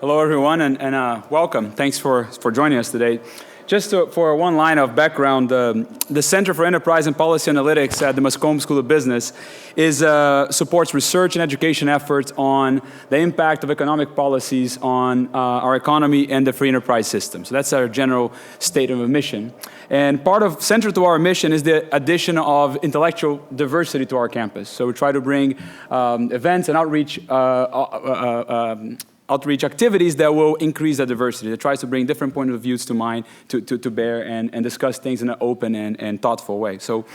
Hello, everyone, and welcome. Thanks for joining us today. Just for one line of background, the Center for Enterprise and Policy Analytics at the Mascombe School of Business supports research and education efforts on the impact of economic policies on our economy and the free enterprise system. So that's our general statement of mission. And central to our mission is the addition of intellectual diversity to our campus. So we try to bring events and outreach activities that will increase the diversity. That tries to bring different points of views to bear and discuss things in an open and thoughtful way. So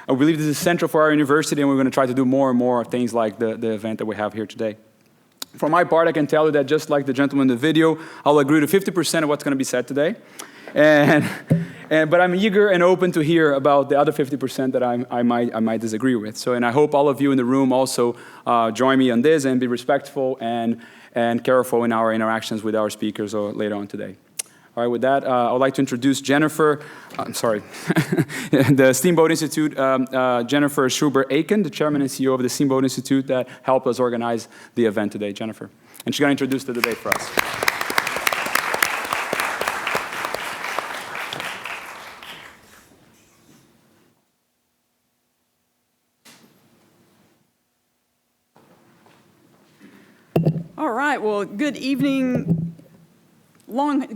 I believe this is central for our university, and we're going to try to do more and more things like the event that we have here today. For my part, I can tell you that just like the gentleman in the video, I'll agree to 50% of what's going to be said today. But I'm eager and open to hear about the other 50% that I might disagree with. So, and I hope all of you in the room also join me on this and be respectful and careful in our interactions with our speakers later on today. All right, with that, I would like to introduce Jennifer, the Steamboat Institute, Jennifer Schubert-Aiken, the chairman and CEO of the Steamboat Institute that helped us organize the event today. Jennifer. And she's going to introduce the debate for us. All right, well, good evening.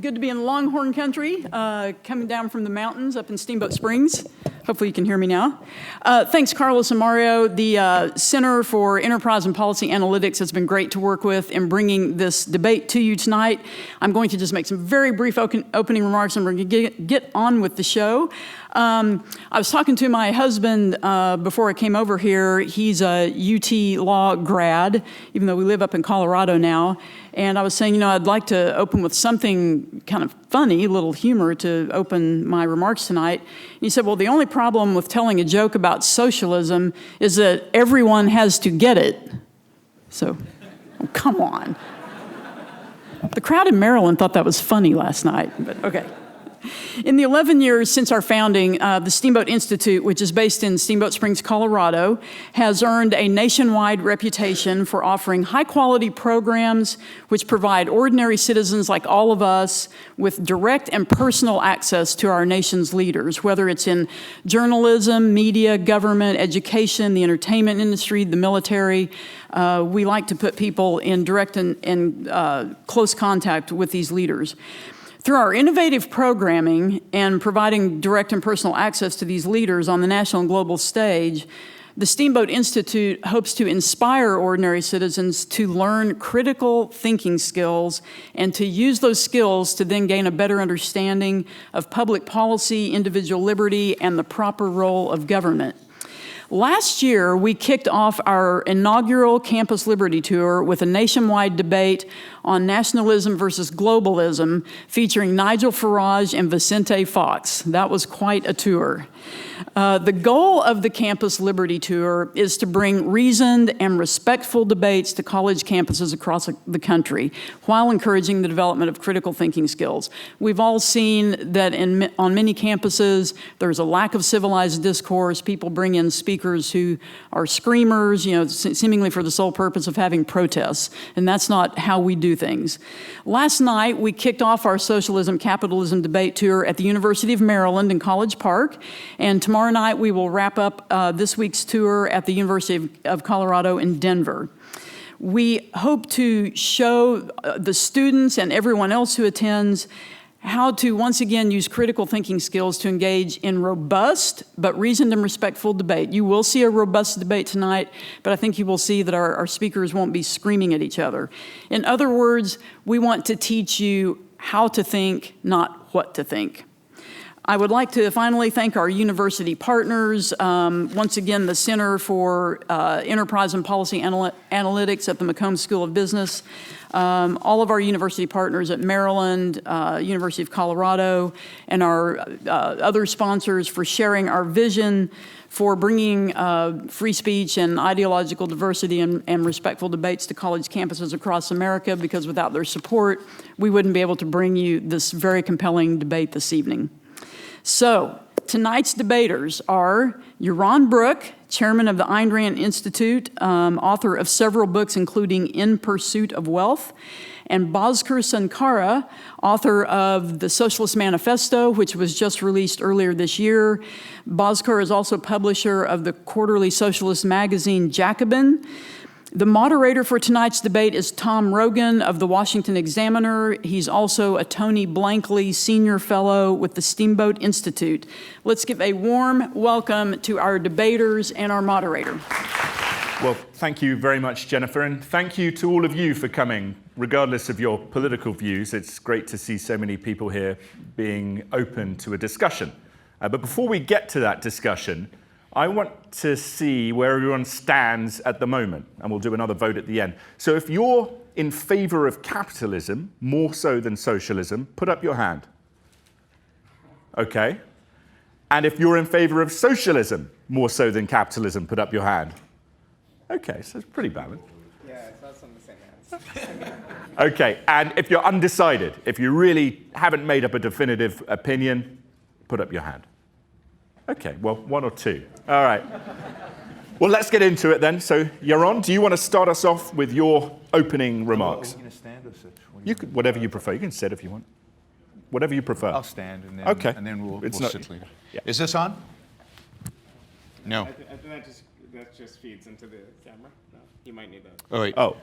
Good to be in Longhorn country, coming down from the mountains up in Steamboat Springs. Hopefully you can hear me now. Thanks, Carlos and Mario. The Center for Enterprise and Policy Analytics has been great to work with in bringing this debate to you tonight. I'm going to just make some very brief opening remarks, and we're going to get on with the show. I was talking to my husband before I came over here. He's a UT Law grad, even though we live up in Colorado now. And I was saying, I'd like to open with something kind of funny, a little humor to open my remarks tonight. And he said, well, the only problem with telling a joke about socialism is that everyone has to get it. So, oh, come on. The crowd in Maryland thought that was funny last night, but okay. In the 11 years since our founding, the Steamboat Institute, which is based in Steamboat Springs, Colorado, has earned a nationwide reputation for offering high-quality programs which provide ordinary citizens like all of us with direct and personal access to our nation's leaders, whether it's in journalism, media, government, education, the entertainment industry, the military. We like to put people in direct and close contact with these leaders. Through our innovative programming and providing direct and personal access to these leaders on the national and global stage, the Steamboat Institute hopes to inspire ordinary citizens to learn critical thinking skills and to use those skills to then gain a better understanding of public policy, individual liberty, and the proper role of government. Last year, we kicked off our inaugural Campus Liberty Tour with a nationwide debate on nationalism versus globalism, featuring Nigel Farage and Vicente Fox. That was quite a tour. The goal of the Campus Liberty Tour is to bring reasoned and respectful debates to college campuses across the country while encouraging the development of critical thinking skills. We've all seen that on many campuses, there's a lack of civilized discourse. People bring in speakers who are screamers, seemingly for the sole purpose of having protests, and that's not how we do things. Last night, we kicked off our Socialism, Capitalism debate tour at the University of Maryland in College Park, and tomorrow night we will wrap up this week's tour at the University of Colorado in Denver. We hope to show the students and everyone else who attends how to once again use critical thinking skills to engage in robust but reasoned and respectful debate. You will see a robust debate tonight, but I think you will see that our speakers won't be screaming at each other. In other words, we want to teach you how to think, not what to think. I would like to finally thank our university partners. Once again, the Center for Enterprise and Policy Analytics at the Macomb School of Business. All of our university partners at Maryland, University of Colorado, and our other sponsors for sharing our vision for bringing free speech and ideological diversity and respectful debates to college campuses across America, because without their support, we wouldn't be able to bring you this very compelling debate this evening. So, tonight's debaters are Yaron Brook chairman of the Ayn Rand Institute, author of several books, including In Pursuit of Wealth, and Bhaskar Sunkara, author of the Socialist Manifesto, which was just released earlier this year. Bhaskar is also publisher of the quarterly socialist magazine Jacobin. The moderator for tonight's debate is Tom Rogan of the Washington Examiner. He's also a Tony Blankley Senior Fellow with the Steamboat Institute. Let's give a warm welcome to our debaters and our moderator. Well, thank you very much, Jennifer, and thank you to all of you for coming, regardless of your political views. It's great to see so many people here being open to a discussion. But before we get to that discussion, I want to see where everyone stands at the moment, and we'll do another vote at the end. So if you're in favor of capitalism, more so than socialism, put up your hand. Okay. And if you're in favor of socialism, more so than capitalism, put up your hand. Okay, so it's pretty balanced. Yeah, it's not on the same hands. Okay, and if you're undecided, if you really haven't made up a definitive opinion, put up your hand. Okay, well, one or two. All right. Well, let's get into it then. So, Yaron, do you want to start us off with your opening remarks? Are you going to stand or sit? You could, whatever you prefer. You can sit if you want. Whatever you prefer. I'll stand, and then, Okay. and then we'll It's sit not- later. yeah. Is this on? No. I think that just feeds into the camera. No, you might need that. Oh, wait. Oh.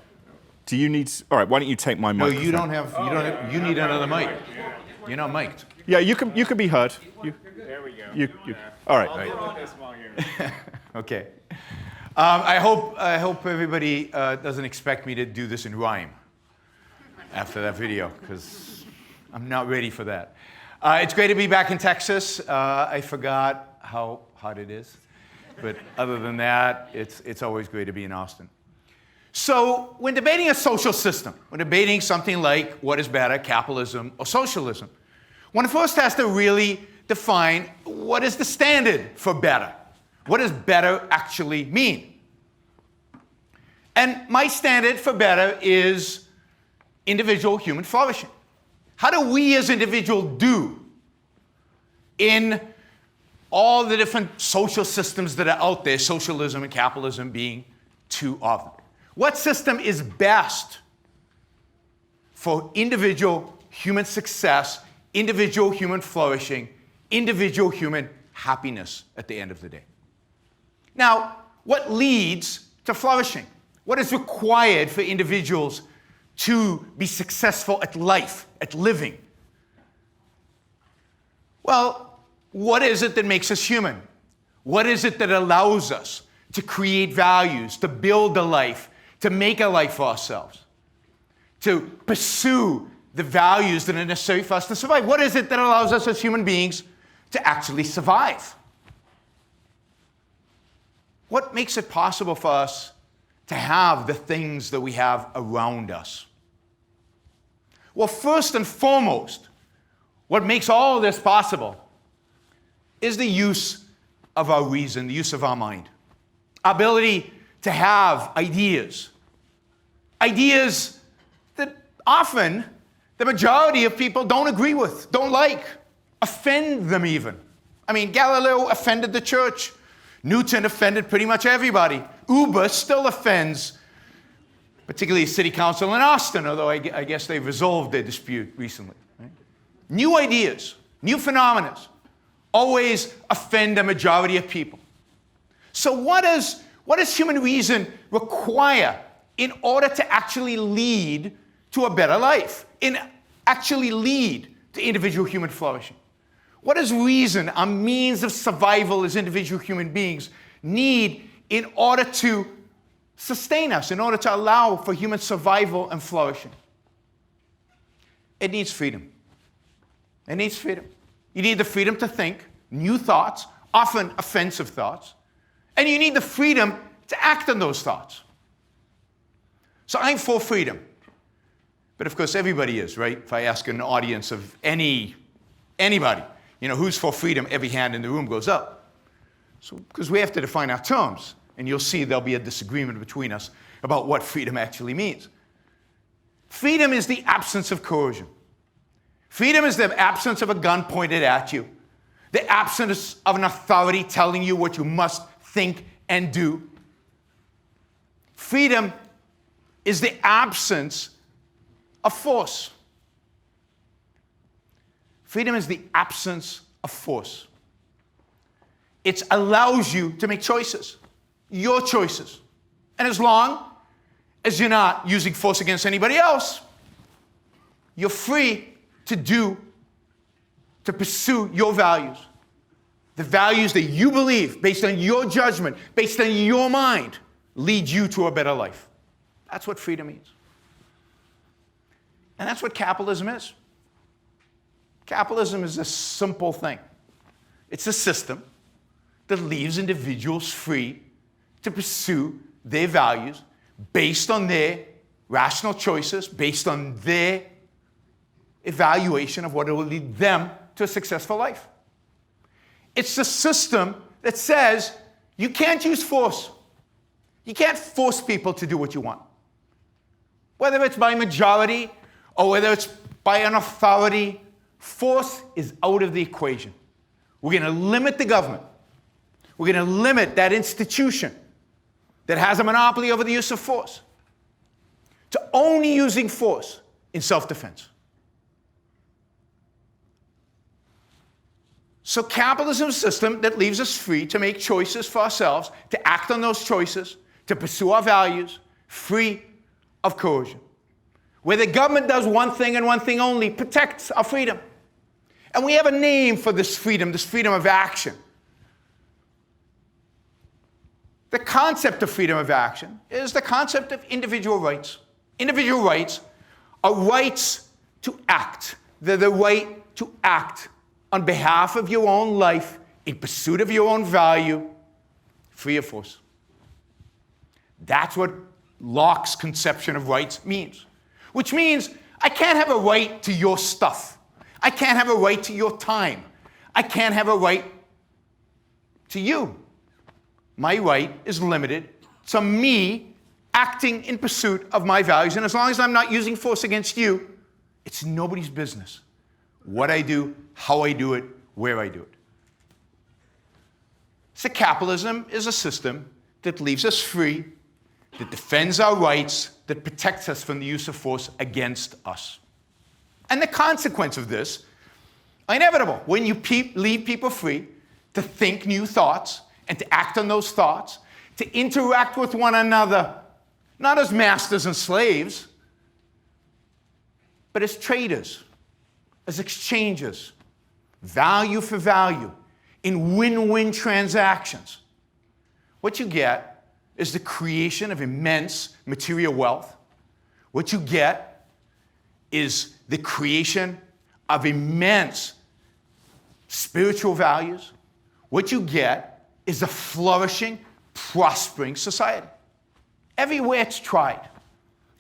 Do you need... All right, why don't you take my No, microphone? you don't have, you need another mic. You're not mic'd. Yeah, you can be heard. There we go. All right. I'll do this while you're... Okay. I hope everybody doesn't expect me to do this in rhyme after that video, because I'm not ready for that. It's great to be back in Texas. I forgot how hot it is. But other than that, it's always great to be in Austin. So when debating a social system, when debating something like what is better, capitalism or socialism, one first has to really define what is the standard for better. What does better actually mean? And my standard for better is individual human flourishing. How do we as individuals do in all the different social systems that are out there, socialism and capitalism being two of them? What system is best for individual human success, individual human flourishing, individual human happiness at the end of the day? Now, what leads to flourishing? What is required for individuals to be successful at life, at living? Well, what is it that makes us human? What is it that allows us to create values, to build a life, to make a life for ourselves, to pursue the values that are necessary for us to survive? What is it that allows us as human beings to actually survive? What makes it possible for us to have the things that we have around us? Well, first and foremost, what makes all of this possible is the use of our reason, the use of our mind. Our ability to have ideas. Ideas that often the majority of people don't agree with, don't like, offend them even. I mean, Galileo offended the church. Newton offended pretty much everybody. Uber still offends, particularly city council in Austin, although I guess they've resolved their dispute recently. Right? New ideas, new phenomena, always offend a majority of people. So what does human reason require in order to actually lead to a better life, in actually lead to individual human flourishing? What does reason, a means of survival as individual human beings, need in order to sustain us, in order to allow for human survival and flourishing? It needs freedom. It needs freedom. You need the freedom to think new thoughts, often offensive thoughts, and you need the freedom to act on those thoughts. So I'm for freedom. But of course, everybody is, right? If I ask an audience of anybody, who's for freedom, every hand in the room goes up. So, because we have to define our terms, and you'll see there'll be a disagreement between us about what freedom actually means. Freedom is the absence of coercion. Freedom is the absence of a gun pointed at you, the absence of an authority telling you what you must think and do. Freedom is the absence of force. Freedom is the absence of force. It allows you to make choices, your choices. And as long as you're not using force against anybody else, you're free to pursue your values. The values that you believe, based on your judgment, based on your mind, lead you to a better life. That's what freedom means. And that's what capitalism is. Capitalism is a simple thing. It's a system that leaves individuals free to pursue their values based on their rational choices, based on their evaluation of what will lead them to a successful life. It's the system that says you can't use force. You can't force people to do what you want. Whether it's by majority or whether it's by an authority, force is out of the equation. We're going to limit the government. We're going to limit that institution that has a monopoly over the use of force to only using force in self-defense. So capitalism is a system that leaves us free to make choices for ourselves, to act on those choices, to pursue our values, free of coercion. Where the government does one thing and one thing only, protects our freedom. And we have a name for this freedom of action. The concept of freedom of action is the concept of individual rights. Individual rights are rights to act. They're the right to act on behalf of your own life, in pursuit of your own value, free of force. That's what Locke's conception of rights means. Which means I can't have a right to your stuff. I can't have a right to your time. I can't have a right to you. My right is limited to me acting in pursuit of my values. And as long as I'm not using force against you, it's nobody's business what I do, how I do it, where I do it. So capitalism is a system that leaves us free, that defends our rights, that protects us from the use of force against us. And the consequence of this are inevitable. When you leave people free to think new thoughts and to act on those thoughts, to interact with one another, not as masters and slaves, but as traders, as exchangers, value for value, in win-win transactions. What you get is the creation of immense material wealth. What you get is the creation of immense spiritual values. What you get is a flourishing, prospering society. Everywhere it's tried.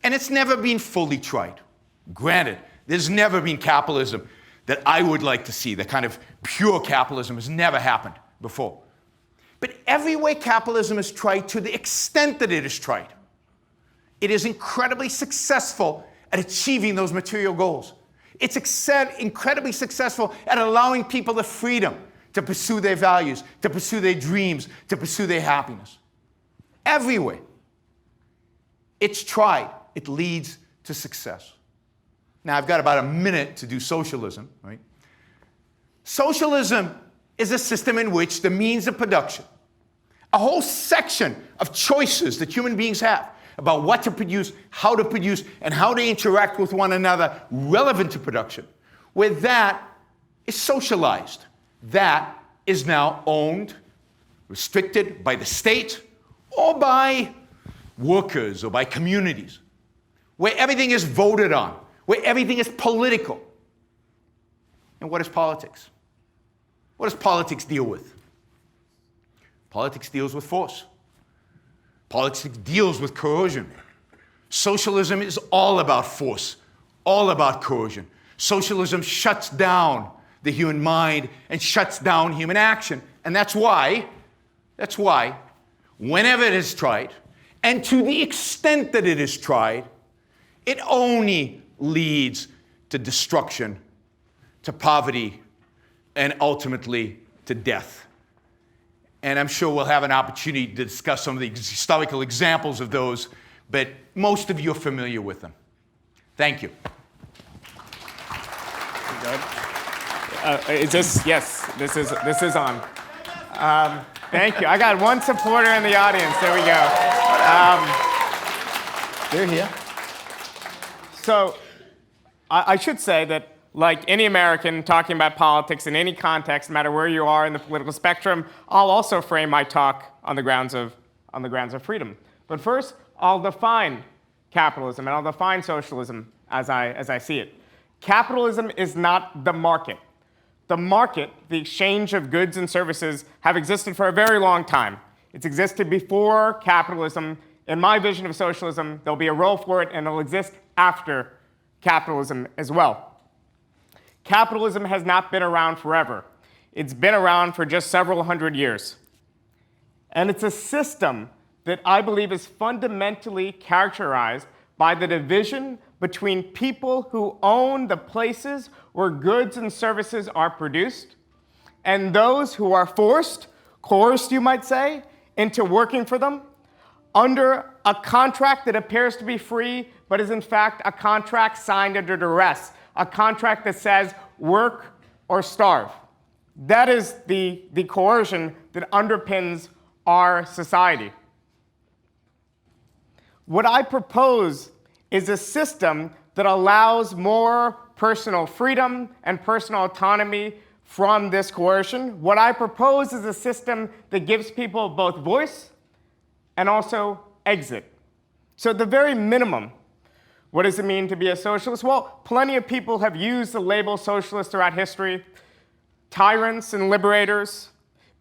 And it's never been fully tried. Granted, there's never been capitalism that I would like to see. The kind of pure capitalism has never happened before. But every way capitalism is tried, to the extent that it is tried, it is incredibly successful at achieving those material goals. It's incredibly successful at allowing people the freedom to pursue their values, to pursue their dreams, to pursue their happiness. Everywhere it's tried, it leads to success. Now, I've got about a minute to do socialism, right? Socialism is a system in which the means of production, a whole section of choices that human beings have about what to produce, and how to interact with one another relevant to production, where that is socialized. That is now owned, restricted by the state or by workers or by communities, where everything is voted on, where everything is political. And what is politics? What does politics deal with? Politics deals with force. Politics deals with coercion. Socialism is all about force, all about coercion. Socialism shuts down the human mind and shuts down human action. And that's why, whenever it is tried, and to the extent that it is tried, it only leads to destruction, to poverty, and ultimately to death. And I'm sure we'll have an opportunity to discuss some of the historical examples of those, but most of you are familiar with them. Thank you. Yes, this is on. Thank you. I got one supporter in the audience. There we go. They're here. So I should say that, like any American talking about politics in any context, no matter where you are in the political spectrum, I'll also frame my talk on the grounds of freedom. But first, I'll define capitalism and I'll define socialism as I see it. Capitalism is not the market. The market, the exchange of goods and services, have existed for a very long time. It's existed before capitalism. In my vision of socialism, there'll be a role for it, and it'll exist after capitalism as well. Capitalism has not been around forever. It's been around for just several hundred years. And it's a system that I believe is fundamentally characterized by the division between people who own the places where goods and services are produced and those who are coerced, you might say, into working for them under a contract that appears to be free, but is in fact a contract signed under duress, a contract that says work or starve. That is the coercion that underpins our society. What I propose is a system that allows more personal freedom and personal autonomy from this coercion. What I propose is a system that gives people both voice and also exit. So at the very minimum, what does it mean to be a socialist? Well, plenty of people have used the label socialist throughout history. Tyrants and liberators,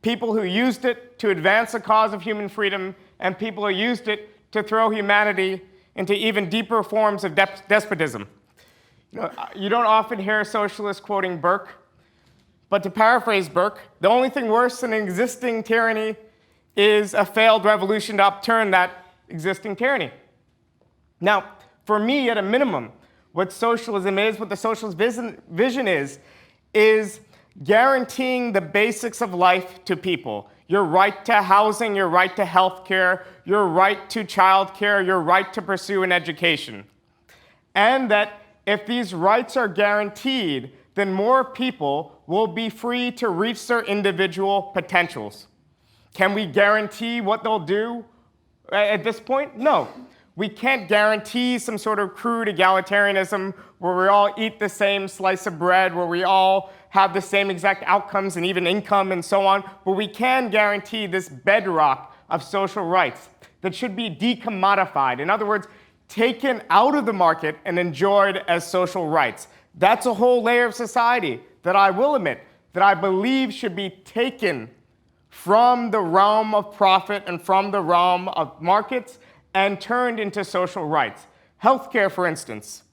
people who used it to advance the cause of human freedom, and people who used it to throw humanity into even deeper forms of despotism. You don't often hear socialists quoting Burke, but to paraphrase Burke, the only thing worse than an existing tyranny is a failed revolution to upturn that existing tyranny. Now, for me, at a minimum, what socialism is, what the socialist vision is guaranteeing the basics of life to people. Your right to housing, your right to health care, your right to child care, your right to pursue an education. And that if these rights are guaranteed, then more people will be free to reach their individual potentials. Can we guarantee what they'll do at this point? No. We can't guarantee some sort of crude egalitarianism where we all eat the same slice of bread, where we all have the same exact outcomes and even income and so on, but we can guarantee this bedrock of social rights that should be decommodified. In other words, taken out of the market and enjoyed as social rights. That's a whole layer of society that I will admit that I believe should be taken from the realm of profit and from the realm of markets and turned into social rights. Healthcare, for instance.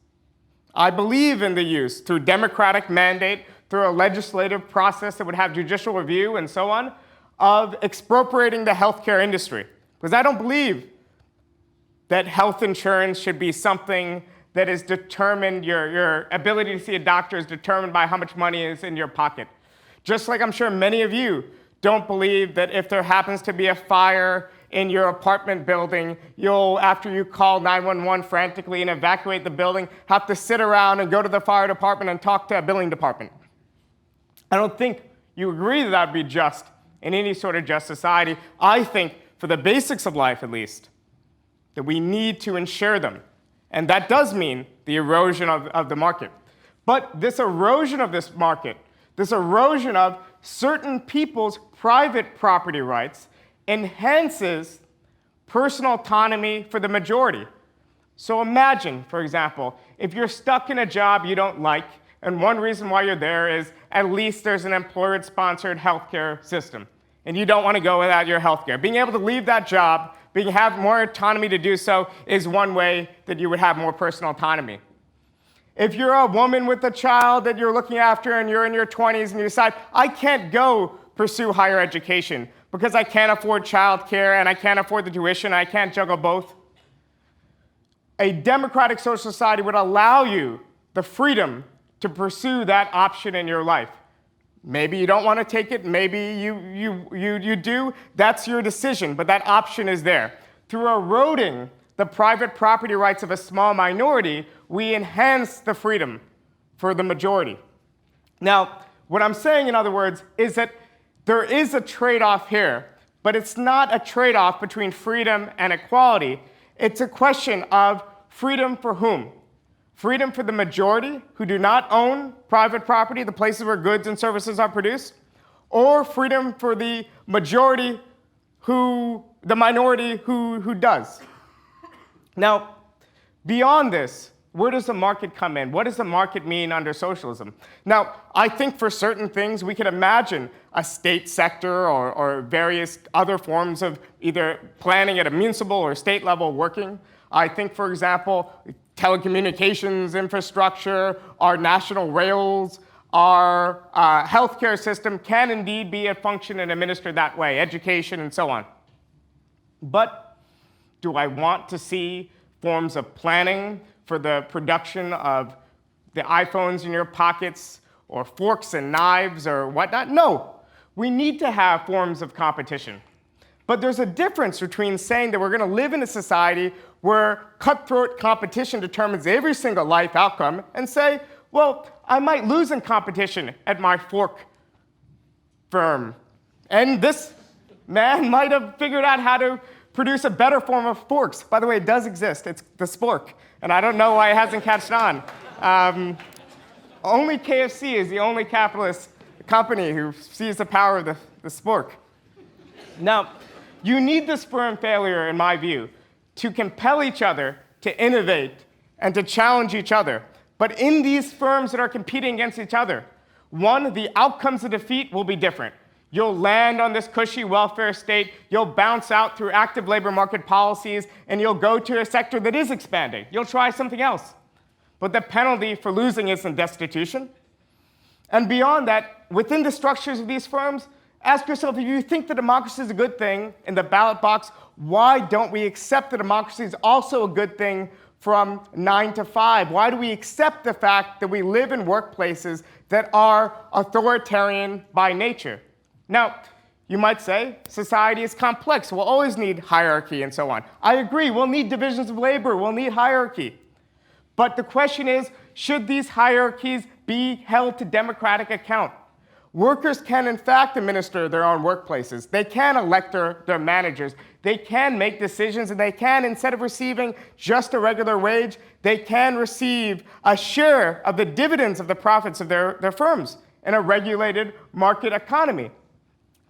I believe in the use, through democratic mandate, through a legislative process that would have judicial review and so on, of expropriating the healthcare industry. Because I don't believe that health insurance should be something that is determined, your ability to see a doctor is determined by how much money is in your pocket. Just like I'm sure many of you don't believe that if there happens to be a fire in your apartment building, you'll, after you call 911 frantically and evacuate the building, have to sit around and go to the fire department and talk to a billing department. I don't think you agree that that would be just in any sort of just society. I think, for the basics of life at least, that we need to ensure them. And that does mean the erosion of the market. But this erosion of this market, this erosion of certain people's private property rights, enhances personal autonomy for the majority. So imagine, for example, if you're stuck in a job you don't like, and one reason why you're there is at least there's an employer-sponsored healthcare system, and you don't want to go without your healthcare. Being able to leave that job, have more autonomy to do so, is one way that you would have more personal autonomy. If you're a woman with a child that you're looking after and you're in your 20s and you decide, I can't go pursue higher education because I can't afford childcare and I can't afford the tuition, I can't juggle both. A democratic social society would allow you the freedom to pursue that option in your life. Maybe you don't want to take it, maybe you do. That's your decision, but that option is there. Through eroding the private property rights of a small minority, we enhance the freedom for the majority. Now, what I'm saying, in other words, is that there is a trade-off here, but it's not a trade-off between freedom and equality. It's a question of freedom for whom? Freedom for the majority who do not own private property, the places where goods and services are produced, or freedom for the majority the minority who does. Now, beyond this, where does the market come in? What does the market mean under socialism? Now, I think for certain things, we could imagine a state sector or various other forms of either planning at a municipal or state level working. I think, for example, telecommunications infrastructure, our national rails, our healthcare system can indeed be a function and administered that way, education and so on. But do I want to see forms of planning for the production of the iPhones in your pockets or forks and knives or whatnot? No. We need to have forms of competition. But there's a difference between saying that we're going to live in a society where cutthroat competition determines every single life outcome and say, well, I might lose in competition at my fork firm. And this man might have figured out how to produce a better form of forks. By the way, it does exist. It's the spork. And I don't know why it hasn't catched on. Only KFC is the only capitalist company who sees the power of the spork. Now, you need this spur and failure, in my view, to compel each other to innovate and to challenge each other. But in these firms that are competing against each other, one, the outcomes of defeat will be different. You'll land on this cushy welfare state, you'll bounce out through active labor market policies, and you'll go to a sector that is expanding. You'll try something else. But the penalty for losing isn't destitution. And beyond that, within the structures of these firms, ask yourself, if you think that democracy is a good thing in the ballot box, why don't we accept that democracy is also a good thing from 9 to 5? Why do we accept the fact that we live in workplaces that are authoritarian by nature? Now, you might say society is complex. We'll always need hierarchy and so on. I agree. We'll need divisions of labor. We'll need hierarchy. But the question is, should these hierarchies be held to democratic account? Workers can, in fact, administer their own workplaces. They can elect their managers. They can make decisions, and they can, instead of receiving just a regular wage, they can receive a share of the dividends of the profits of their firms in a regulated market economy.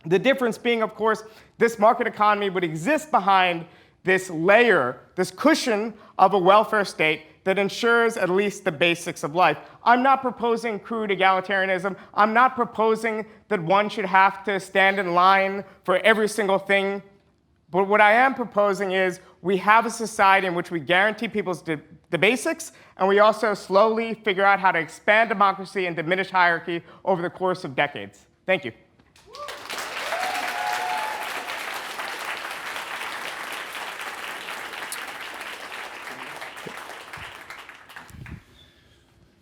The difference being, of course, this market economy would exist behind this layer, this cushion of a welfare state that ensures at least the basics of life. I'm not proposing crude egalitarianism. I'm not proposing that one should have to stand in line for every single thing. But what I am proposing is we have a society in which we guarantee people's the basics, and we also slowly figure out how to expand democracy and diminish hierarchy over the course of decades. Thank you.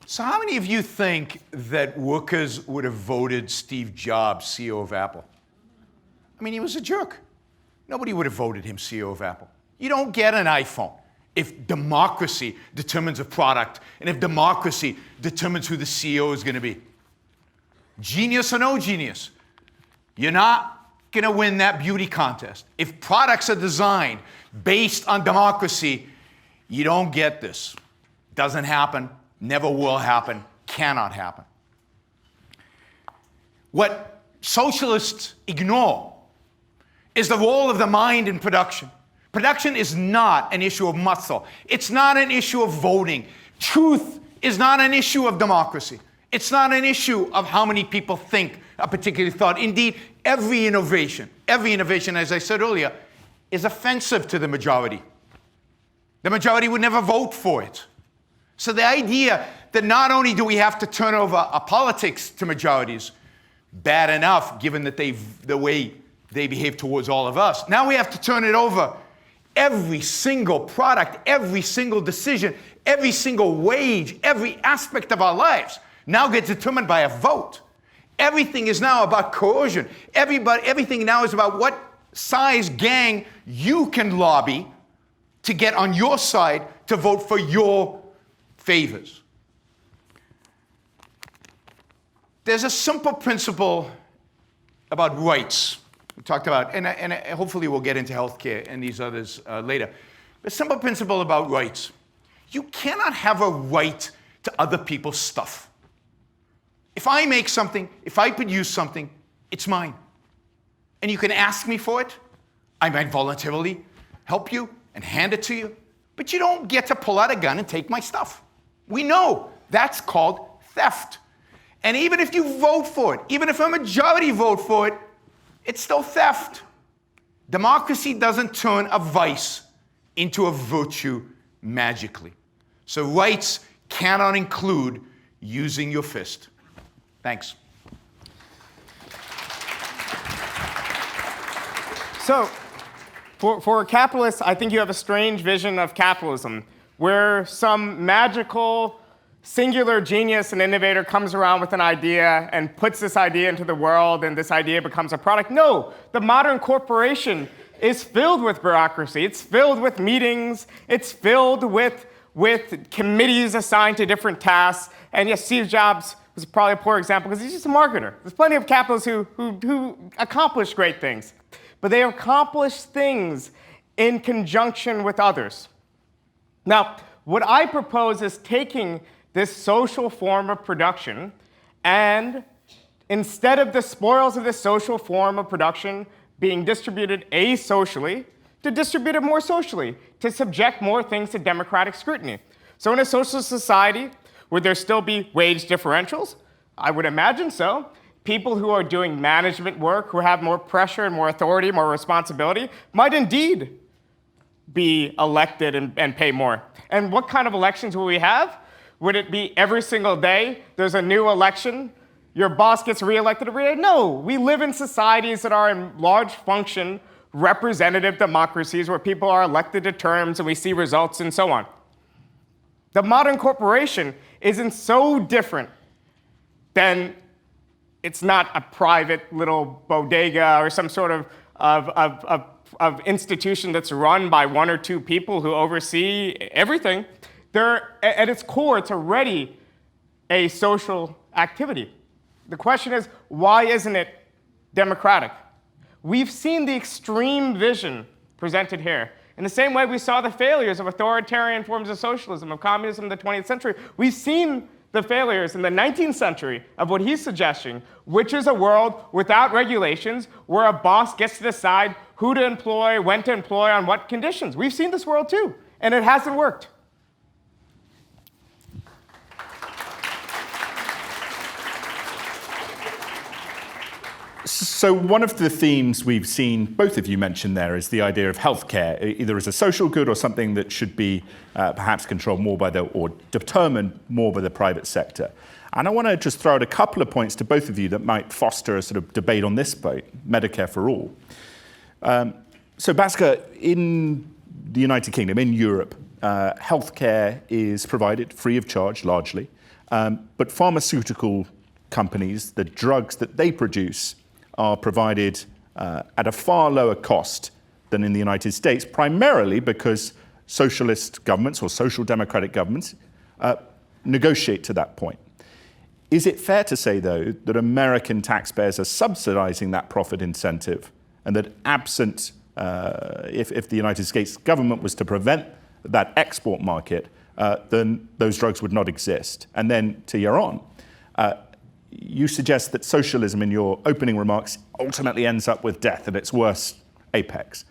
So how many of you think that workers would have voted Steve Jobs CEO of Apple? I mean, he was a jerk. Nobody would have voted him CEO of Apple. You don't get an iPhone if democracy determines a product and if democracy determines who the CEO is going to be. Genius or no genius, you're not going to win that beauty contest. If products are designed based on democracy, you don't get this. Doesn't happen. Never will happen, cannot happen. What socialists ignore is the role of the mind in production. Production is not an issue of muscle. It's not an issue of voting. Truth is not an issue of democracy. It's not an issue of how many people think a particular thought. Indeed, every innovation, as I said earlier, is offensive to the majority. The majority would never vote for it. So the idea that not only do we have to turn over our politics to majorities, bad enough given that the way they behave towards all of us, now we have to turn it over. Every single product, every single decision, every single wage, every aspect of our lives now gets determined by a vote. Everything is now about coercion. Everything now is about what size gang you can lobby to get on your side to vote for your favors. There's a simple principle about rights. We talked about, and hopefully we'll get into healthcare and these others later. The simple principle about rights. You cannot have a right to other people's stuff. If I make something, if I produce something, it's mine. And you can ask me for it. I might voluntarily help you and hand it to you. But you don't get to pull out a gun and take my stuff. We know that's called theft. And even if you vote for it, even if a majority vote for it, it's still theft. Democracy doesn't turn a vice into a virtue magically. So rights cannot include using your fist. Thanks. So, for capitalists, I think you have a strange vision of capitalism, where some magical, singular genius and innovator comes around with an idea and puts this idea into the world, and this idea becomes a product. No, the modern corporation is filled with bureaucracy. It's filled with meetings. It's filled with committees assigned to different tasks. And yes, Steve Jobs was probably a poor example because he's just a marketer. There's plenty of capitalists who accomplish great things. But they accomplish things in conjunction with others. Now, what I propose is taking this social form of production and instead of the spoils of this social form of production being distributed asocially, to distribute it more socially, to subject more things to democratic scrutiny. So in a socialist society, would there still be wage differentials? I would imagine so. People who are doing management work, who have more pressure and more authority, more responsibility, might indeed be elected and pay more. And what kind of elections will we have? Would it be every single day there's a new election, your boss gets reelected every day? No, we live in societies that are in large function representative democracies where people are elected to terms and we see results and so on. The modern corporation isn't so different than it's not a private little bodega or some sort of institution that's run by one or two people who oversee everything. At its core, it's already a social activity. The question is, why isn't it democratic? We've seen the extreme vision presented here. In the same way we saw the failures of authoritarian forms of socialism, of communism in the 20th century, we've seen the failures in the 19th century of what he's suggesting, which is a world without regulations, where a boss gets to decide who to employ, when to employ, on what conditions. We've seen this world too, and it hasn't worked. So one of the themes we've seen both of you mention there is the idea of healthcare, either as a social good or something that should be perhaps controlled more by or determined more by the private sector. And I want to just throw out a couple of points to both of you that might foster a sort of debate on this point, Medicare for all. So Bhaskar, in the United Kingdom, in Europe, healthcare is provided free of charge largely, but pharmaceutical companies, the drugs that they produce, are provided at a far lower cost than in the United States, primarily because socialist governments or social democratic governments negotiate to that point. Is it fair to say, though, that American taxpayers are subsidizing that profit incentive and that absent, if the United States government was to prevent that export market, then those drugs would not exist? And then to Yaron, you suggest that socialism, in your opening remarks, ultimately ends up with death at its worst apex.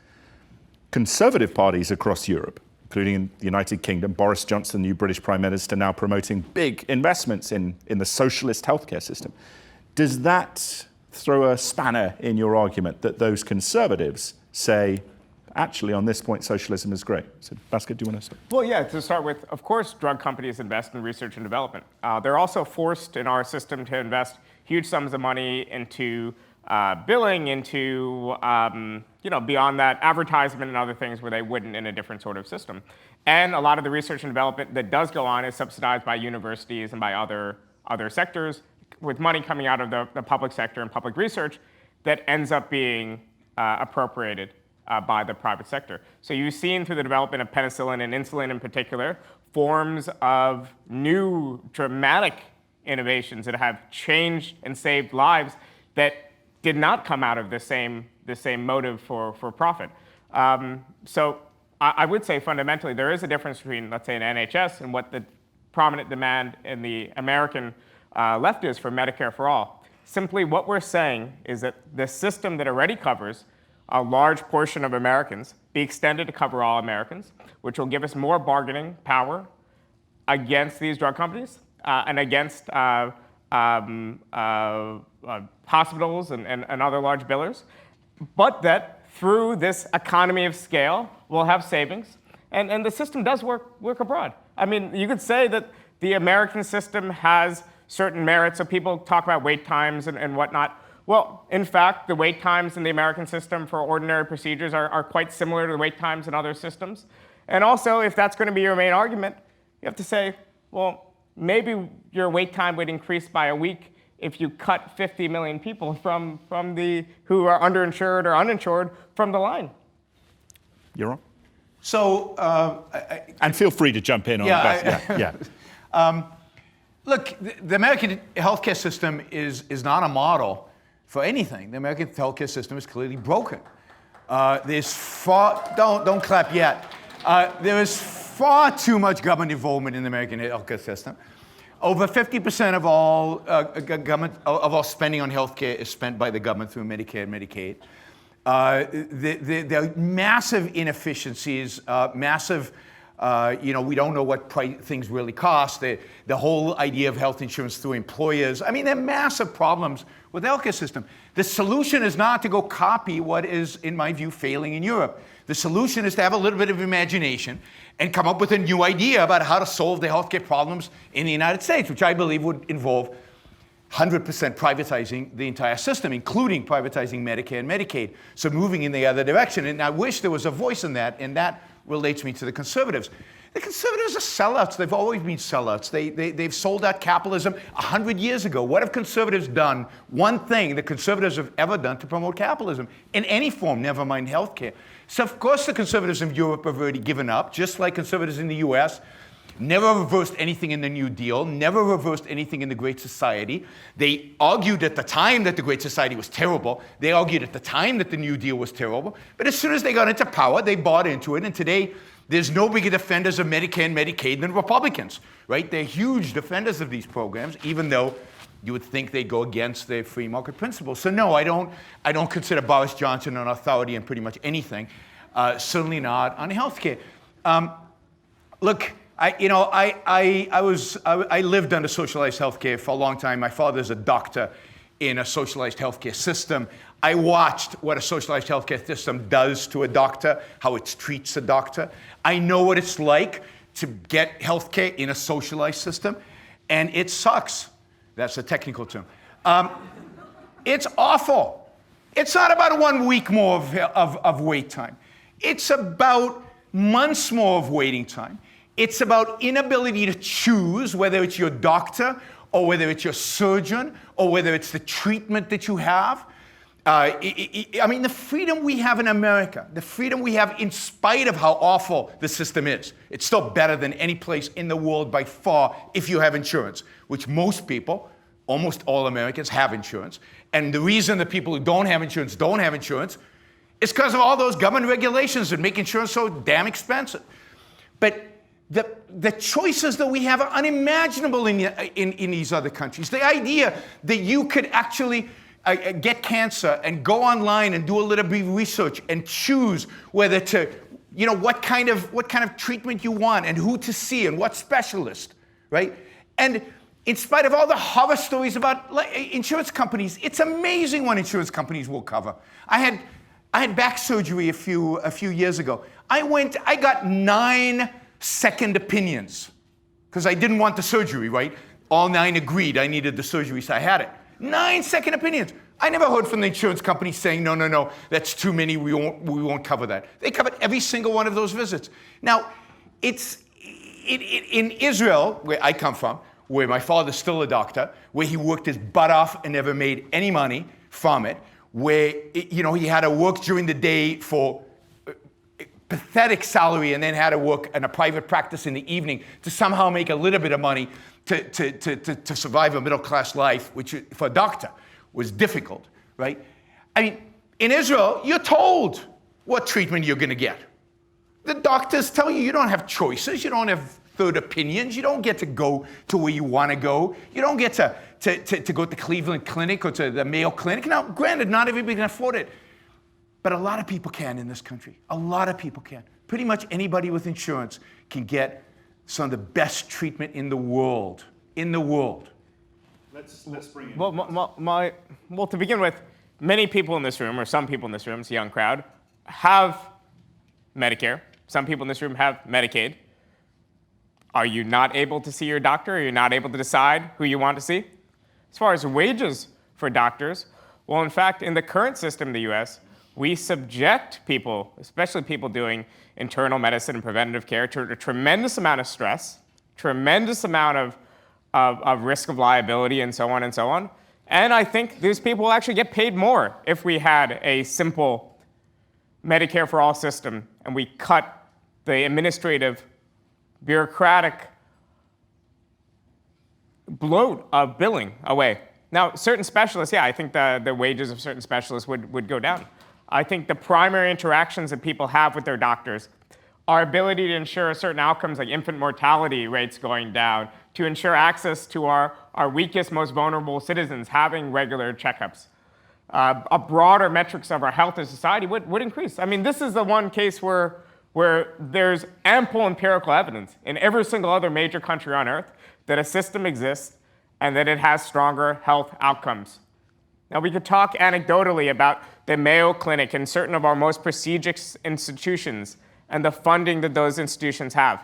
Conservative parties across Europe, including in the United Kingdom, Boris Johnson, the new British Prime Minister, now promoting big investments in the socialist healthcare system. Does that throw a spanner in your argument that those conservatives say, actually, on this point, socialism is great? So, Bhaskar, do you want to start? Well, yeah, to start with, of course, drug companies invest in research and development. They're also forced in our system to invest huge sums of money into billing, into, beyond that, advertisement and other things where they wouldn't in a different sort of system. And a lot of the research and development that does go on is subsidized by universities and by other sectors, with money coming out of the public sector and public research that ends up being appropriated by the private sector. So you've seen through the development of penicillin and insulin in particular, forms of new dramatic innovations that have changed and saved lives that did not come out of the same motive for profit. So I would say fundamentally there is a difference between, let's say, an NHS and what the prominent demand in the American left is for Medicare for All. Simply what we're saying is that the system that already covers a large portion of Americans be extended to cover all Americans, which will give us more bargaining power against these drug companies and against hospitals and other large billers, but that through this economy of scale, we'll have savings. And the system does work abroad. I mean, you could say that the American system has certain merits, so people talk about wait times and whatnot. Well, in fact, the wait times in the American system for ordinary procedures are quite similar to the wait times in other systems. And also, if that's going to be your main argument, you have to say, well, maybe your wait time would increase by a week if you cut 50 million people from who are underinsured or uninsured from the line. Yaron? So, and feel free to jump in on that. Look, the American healthcare system is not a model for anything. The American healthcare system is clearly broken. There's don't clap yet. There is far too much government involvement in the American healthcare system. Over 50% of all all spending on healthcare is spent by the government through Medicare and Medicaid. There are massive inefficiencies, massive. We don't know what things really cost. The whole idea of health insurance through employers. I mean, there are massive problems with the healthcare system. The solution is not to go copy what is, in my view, failing in Europe. The solution is to have a little bit of imagination and come up with a new idea about how to solve the healthcare problems in the United States, which I believe would involve 100% privatizing the entire system, including privatizing Medicare and Medicaid. So moving in the other direction. And I wish there was a voice in that, and that relates me to the conservatives. The conservatives are sellouts. They've always been sellouts. They've sold out capitalism 100 years ago. What have conservatives done? One thing the conservatives have ever done to promote capitalism in any form, never mind healthcare. So of course the conservatives in Europe have already given up, just like conservatives in the US. Never reversed anything in the New Deal, never reversed anything in the Great Society. They argued at the time that the Great Society was terrible. They argued at the time that the New Deal was terrible. But as soon as they got into power, they bought into it. And today, there's no bigger defenders of Medicare and Medicaid than Republicans, right? They're huge defenders of these programs, even though you would think they go against the free market principles. So no, I don't consider Boris Johnson an authority in pretty much anything. Certainly not on healthcare. Look. I lived under socialized healthcare for a long time. My father's a doctor in a socialized healthcare system. I watched what a socialized healthcare system does to a doctor, how it treats a doctor. I know what it's like to get healthcare in a socialized system, and it sucks. That's a technical term. It's awful. It's not about 1 week more of wait time. It's about months more of waiting time. It's about inability to choose whether it's your doctor or whether it's your surgeon or whether it's the treatment that you have. I mean, the freedom we have in America, the freedom we have in spite of how awful the system is, it's still better than any place in the world by far if you have insurance, which most people, almost all Americans, have insurance. And the reason the people who don't have insurance is because of all those government regulations that make insurance so damn expensive. But the choices that we have are unimaginable in these other countries. The idea that you could actually get cancer and go online and do a little bit of research and choose whether to, what kind of treatment you want and who to see and what specialist, right? And in spite of all the horror stories about insurance companies, it's amazing what insurance companies will cover. I had back surgery a few years ago. I got 9 second opinions because I didn't want the surgery, right? All 9 agreed I needed the surgery, so I had it. 9 second opinions. I never heard from the insurance company saying, no, that's too many, we won't cover that. They covered every single one of those visits. Now, in Israel, where I come from, where my father's still a doctor, where he worked his butt off and never made any money from it, where he had to work during the day for pathetic salary and then had to work in a private practice in the evening to somehow make a little bit of money to survive a middle-class life, which for a doctor was difficult, right? I mean, in Israel, you're told what treatment you're going to get. The doctors tell you don't have choices, you don't have third opinions, you don't get to go to where you want to go, you don't get to go to the Cleveland Clinic or to the Mayo Clinic. Now, granted, not everybody can afford it, but a lot of people can in this country. A lot of people can. Pretty much anybody with insurance can get some of the best treatment in the world. In the world. Let's bring in. Well, to begin with, many people in this room, or some people in this room, it's a young crowd, have Medicare. Some people in this room have Medicaid. Are you not able to see your doctor? Are you not able to decide who you want to see? As far as wages for doctors, well, in fact, in the current system in the US, we subject people, especially people doing internal medicine and preventative care, to a tremendous amount of stress, tremendous amount of risk of liability, and so on and so on. And I think these people will actually get paid more if we had a simple Medicare for all system and we cut the administrative, bureaucratic bloat of billing away. Now, certain specialists, I think the wages of certain specialists would go down. I think the primary interactions that people have with their doctors, our ability to ensure certain outcomes like infant mortality rates going down, to ensure access to our weakest, most vulnerable citizens having regular checkups, a broader metrics of our health as society would increase. I mean, this is the one case where there's ample empirical evidence in every single other major country on earth that a system exists and that it has stronger health outcomes. Now, we could talk anecdotally about the Mayo Clinic and certain of our most prestigious institutions and the funding that those institutions have.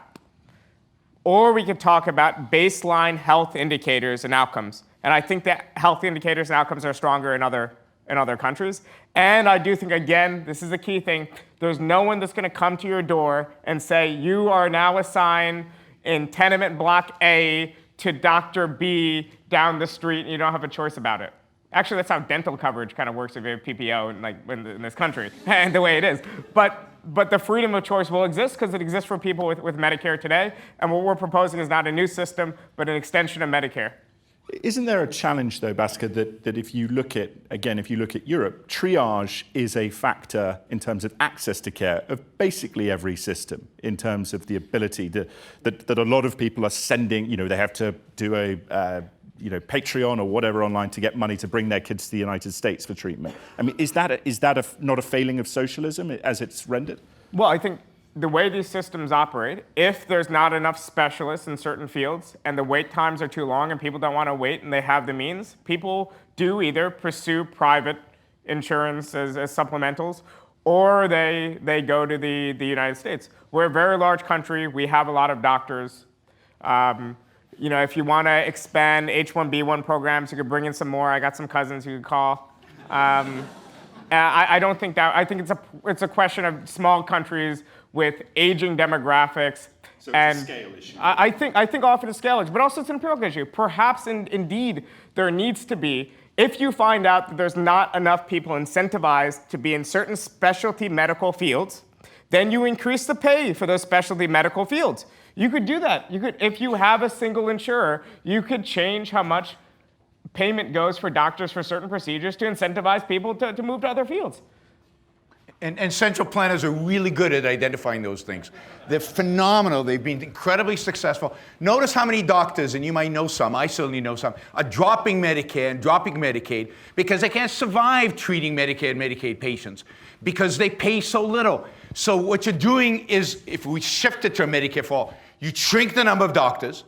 Or we could talk about baseline health indicators and outcomes. And I think that health indicators and outcomes are stronger in other countries. And I do think, again, this is a key thing, there's no one that's going to come to your door and say, you are now assigned in tenement block A to Dr. B down the street, and you don't have a choice about it. Actually, that's how dental coverage kind of works if you have PPO in this country, and the way it is. But the freedom of choice will exist because it exists for people with Medicare today. And what we're proposing is not a new system, but an extension of Medicare. Isn't there a challenge, though, Bhaskar, that if you look at Europe, triage is a factor in terms of access to care of basically every system, in terms of the ability that a lot of people are sending, they have to do a Patreon or whatever online to get money to bring their kids to the United States for treatment. I mean, is that not a failing of socialism as it's rendered? Well, I think the way these systems operate, if there's not enough specialists in certain fields and the wait times are too long and people don't want to wait and they have the means, people do either pursue private insurance as supplementals, or they go to the United States. We're a very large country. We have a lot of doctors. If you want to expand H-1B1 programs, you could bring in some more. I got some cousins you could call. I don't think that. I think it's a question of small countries with aging demographics. So it's a scale issue. I think often a scale issue, but also it's an empirical issue. Perhaps indeed there needs to be, if you find out that there's not enough people incentivized to be in certain specialty medical fields, then you increase the pay for those specialty medical fields. You could do that. If you have a single insurer, you could change how much payment goes for doctors for certain procedures to incentivize people to move to other fields. And central planners are really good at identifying those things. They're phenomenal. They've been incredibly successful. Notice how many doctors, and you might know some, I certainly know some, are dropping Medicare and dropping Medicaid because they can't survive treating Medicare and Medicaid patients because they pay so little. So what you're doing is, if we shift it to a Medicare Fall, you shrink the number of doctors,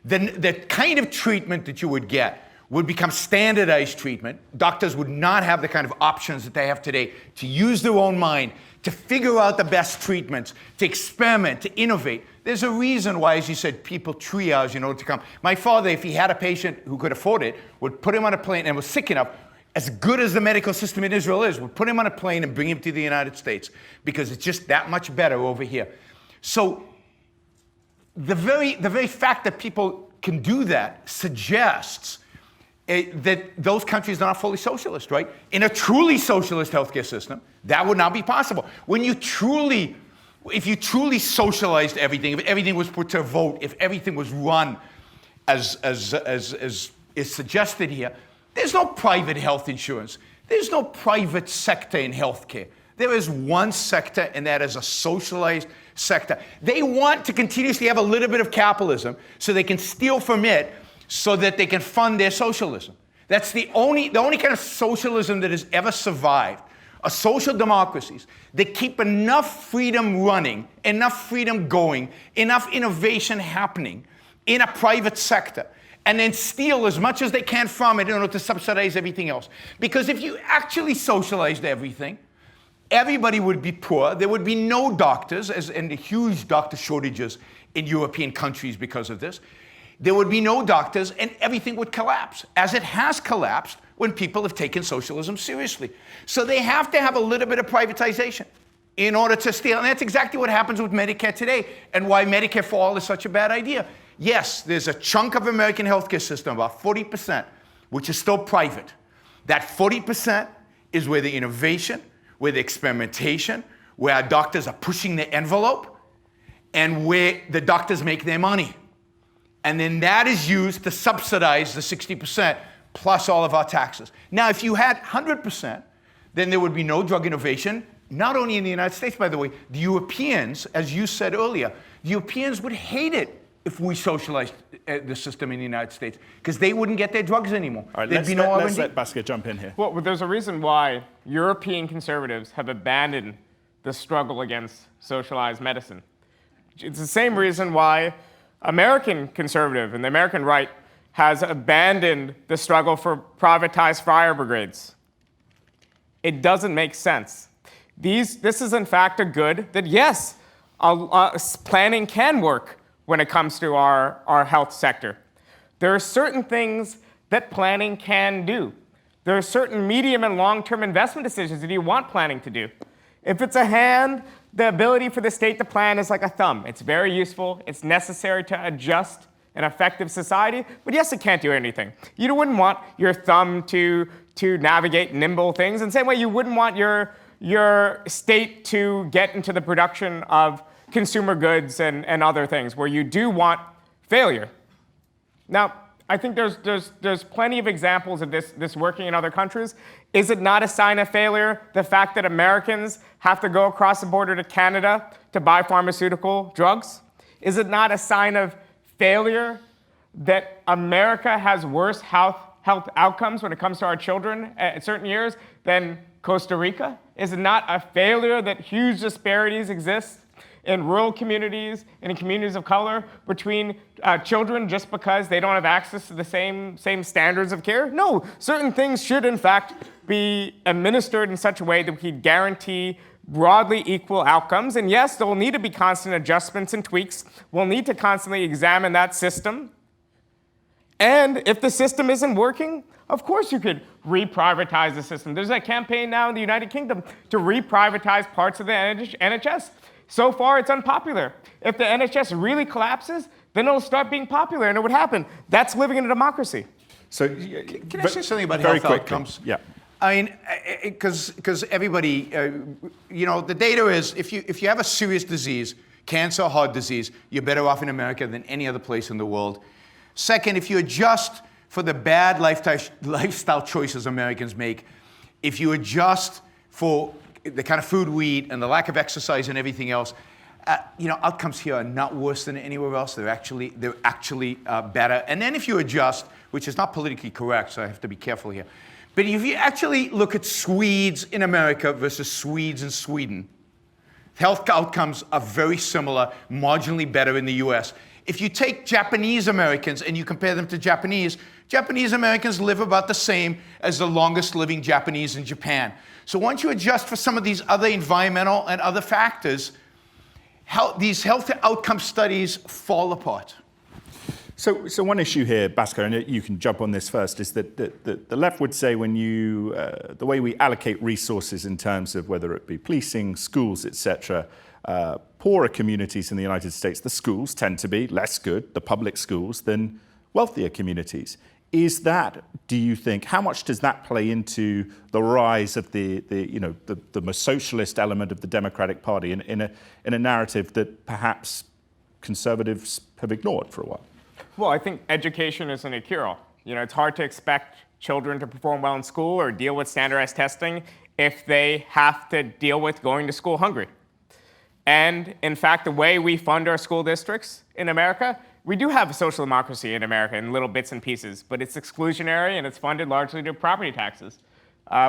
then the kind of treatment that you would get would become standardized treatment. Doctors would not have the kind of options that they have today to use their own mind, to figure out the best treatments, to experiment, to innovate. There's a reason why, as you said, people triage in order to come. My father, if he had a patient who could afford it, would put him on a plane and was sick enough, as good as the medical system in Israel is, would put him on a plane and bring him to the United States because it's just that much better over here. So the very fact that people can do that suggests that those countries are not fully socialist, right? In a truly socialist healthcare system, that would not be possible. If you truly socialized everything, if everything was put to a vote, if everything was run as is suggested here, there's no private health insurance. There's no private sector in healthcare. There is one sector, and that is a socialized sector. They want to continuously have a little bit of capitalism so they can steal from it so that they can fund their socialism. That's the only kind of socialism that has ever survived are social democracies that keep enough freedom running, enough freedom going, enough innovation happening in a private sector, and then steal as much as they can from it in order to subsidize everything else. Because if you actually socialized everything, everybody would be poor. There would be no doctors, and the huge doctor shortages in European countries because of this. There would be no doctors, and everything would collapse, as it has collapsed when people have taken socialism seriously. So they have to have a little bit of privatization in order to steal. And that's exactly what happens with Medicare today, and why Medicare Fall is such a bad idea. Yes, there's a chunk of American healthcare system, about 40%, which is still private. That 40% is where the innovation, where the experimentation, where our doctors are pushing the envelope, and where the doctors make their money. And then that is used to subsidize the 60% plus all of our taxes. Now, if you had 100%, then there would be no drug innovation, not only in the United States, by the way. The Europeans, as you said earlier, the Europeans would hate it if we socialized the system in the United States, because they wouldn't get their drugs anymore. All right, let's let Bhaskar jump in here. Well, there's a reason why European conservatives have abandoned the struggle against socialized medicine. It's the same reason why American conservative and the American right has abandoned the struggle for privatized fire brigades. It doesn't make sense. This is in fact a good that, yes, planning can work when it comes to our health sector. There are certain things that planning can do. There are certain medium and long-term investment decisions that you want planning to do. If it's a hand, the ability for the state to plan is like a thumb. It's very useful. It's necessary to adjust an effective society, but yes, it can't do anything. You wouldn't want your thumb to navigate nimble things, in the same way you wouldn't want your state to get into the production of consumer goods and other things, where you do want failure. Now, I think there's plenty of examples of this working in other countries. Is it not a sign of failure, the fact that Americans have to go across the border to Canada to buy pharmaceutical drugs? Is it not a sign of failure that America has worse health outcomes when it comes to our children at certain years than Costa Rica? Is it not a failure that huge disparities exist in rural communities and in communities of color between children just because they don't have access to the same standards of care? No, certain things should in fact be administered in such a way that we can guarantee broadly equal outcomes. And yes, there will need to be constant adjustments and tweaks. We'll need to constantly examine that system. And if the system isn't working, of course you could re-privatize the system. There's a campaign now in the United Kingdom to re-privatize parts of the NHS. So far, it's unpopular. If the NHS really collapses, then it'll start being popular, and it would happen. That's living in a democracy. So, can I say something about very health quickly. outcomes? Yeah. I mean, because everybody, the data is if you have a serious disease, cancer or heart disease, you're better off in America than any other place in the world. Second, if you adjust for the bad lifestyle choices Americans make, if you adjust for the kind of food we eat and the lack of exercise and everything else, outcomes here are not worse than anywhere else. They're actually better. And then if you adjust, which is not politically correct, so I have to be careful here, but if you actually look at Swedes in America versus Swedes in Sweden, health outcomes are very similar, marginally better in the US. If you take Japanese Americans and you compare them to Japanese Americans live about the same as the longest living Japanese in Japan. So once you adjust for some of these other environmental and other factors, these health outcome studies fall apart. So one issue here, Bhaskar, and you can jump on this first, is that the left would say when the way we allocate resources in terms of whether it be policing, schools, etc., poorer communities in the United States, the schools tend to be less good, the public schools, than wealthier communities. Is that, do you think, how much does that play into the rise of the more socialist element of the Democratic Party in a narrative that perhaps conservatives have ignored for a while? Well, I think education isn't a cure-all. It's hard to expect children to perform well in school or deal with standardized testing if they have to deal with going to school hungry. And in fact, the way we fund our school districts in America, we do have a social democracy in America in little bits and pieces, but it's exclusionary and it's funded largely through property taxes.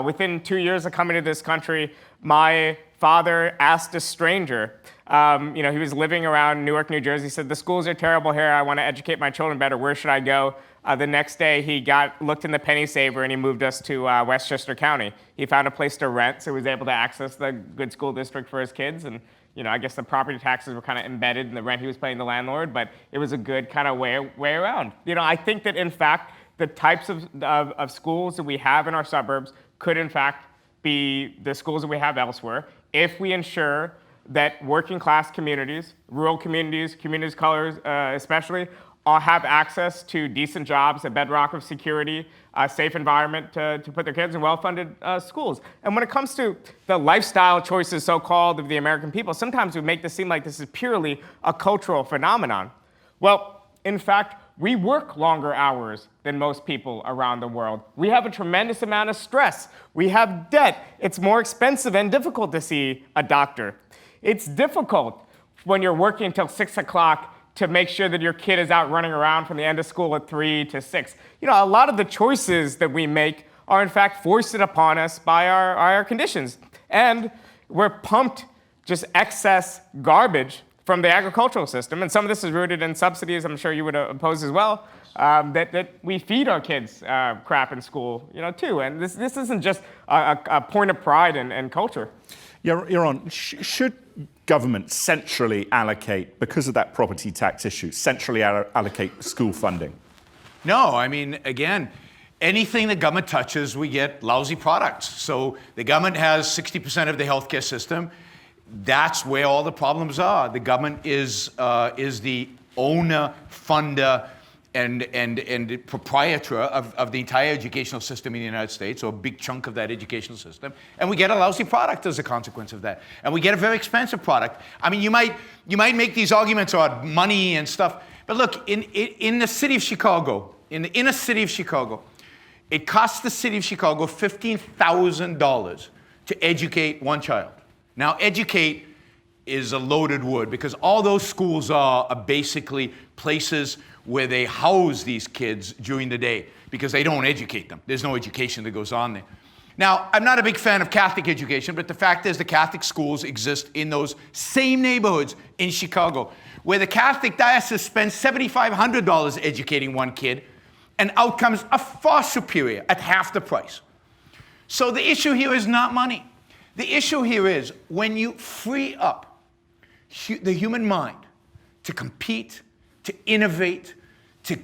Within 2 years of coming to this country, my father asked a stranger, he was living around Newark, New Jersey, he said, the schools are terrible here, I want to educate my children better, where should I go? The next day, he looked in the penny saver and he moved us to Westchester County. He found a place to rent, so he was able to access the good school district for his kids. And I guess the property taxes were kind of embedded in the rent he was paying the landlord, but it was a good kind of way around. I think that, in fact, the types of schools that we have in our suburbs could, in fact, be the schools that we have elsewhere if we ensure that working class communities, rural communities, communities of color especially, all have access to decent jobs, a bedrock of security, a safe environment to put their kids in well-funded schools. And when it comes to the lifestyle choices, so-called, of the American people, sometimes we make this seem like this is purely a cultural phenomenon. Well, in fact, we work longer hours than most people around the world. We have a tremendous amount of stress. We have debt. It's more expensive and difficult to see a doctor. It's difficult when you're working until 6 o'clock to make sure that your kid is out running around from the end of school at 3 to 6. A lot of the choices that we make are in fact foisted upon us by our conditions. And we're pumped just excess garbage from the agricultural system. And some of this is rooted in subsidies, I'm sure you would oppose as well, that we feed our kids crap in school, too. And this isn't just a point of pride and culture. Yaron, should government centrally allocate, because of that property tax issue, centrally allocate school funding? No, again, anything the government touches, we get lousy products. So the government has 60% of the healthcare system. That's where all the problems are. The government is the owner, funder, and proprietor of the entire educational system in the United States, or a big chunk of that educational system, and we get a lousy product as a consequence of that. And we get a very expensive product. You might make these arguments about money and stuff, but look, in the city of Chicago, in the inner city of Chicago, it costs the city of Chicago $15,000 to educate one child. Now, educate is a loaded word because all those schools are basically places where they house these kids during the day because they don't educate them. There's no education that goes on there. Now, I'm not a big fan of Catholic education, but the fact is the Catholic schools exist in those same neighborhoods in Chicago, where the Catholic diocese spends $7,500 educating one kid, and outcomes are far superior at half the price. So the issue here is not money. The issue here is when you free up the human mind to compete, to innovate, to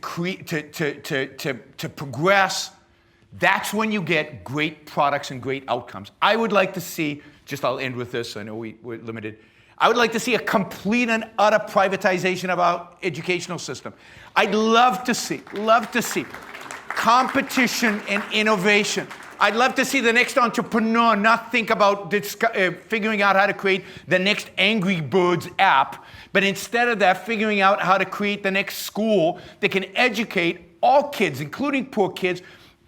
progress, that's when you get great products and great outcomes. I would like to see, I'll end with this, I know we're limited. I would like to see a complete and utter privatization of our educational system. I'd love to see competition and innovation. I'd love to see the next entrepreneur not think about figuring out how to create the next Angry Birds app, but instead of that, figuring out how to create the next school that can educate all kids, including poor kids,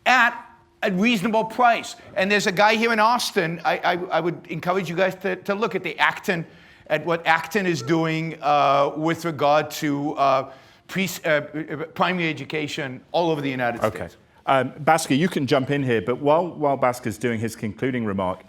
at a reasonable price. And there's a guy here in Austin, I would encourage you guys to look at what Acton is doing with regard to primary education all over the United States. Bhaskar, you can jump in here, but while Bhaskar's doing his concluding remark,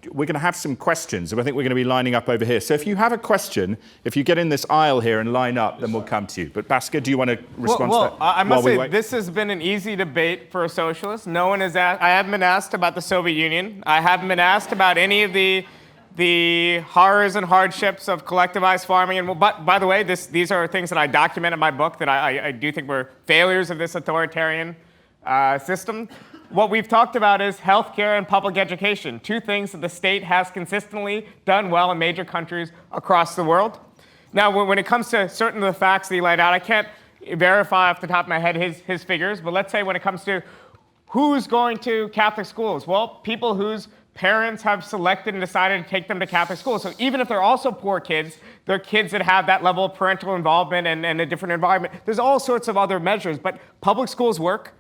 we're going to have some questions, and I think we're going to be lining up over here. So if you have a question, if you get in this aisle here and line up, then we'll come to you. But Bhaskar, do you want to respond to that? I must say, this has been an easy debate for a socialist. No one has asked, I haven't been asked about the Soviet Union. I haven't been asked about any of the horrors and hardships of collectivized farming. And by the way, these are things that I document in my book that I do think were failures of this authoritarian system. What we've talked about is healthcare and public education, two things that the state has consistently done well in major countries across the world. Now, when it comes to certain of the facts that you laid out, I can't verify off the top of my head his figures, but let's say when it comes to who's going to Catholic schools, well, people whose parents have selected and decided to take them to Catholic schools. So even if they're also poor kids, they're kids that have that level of parental involvement and a different environment. There's all sorts of other measures, but public schools work.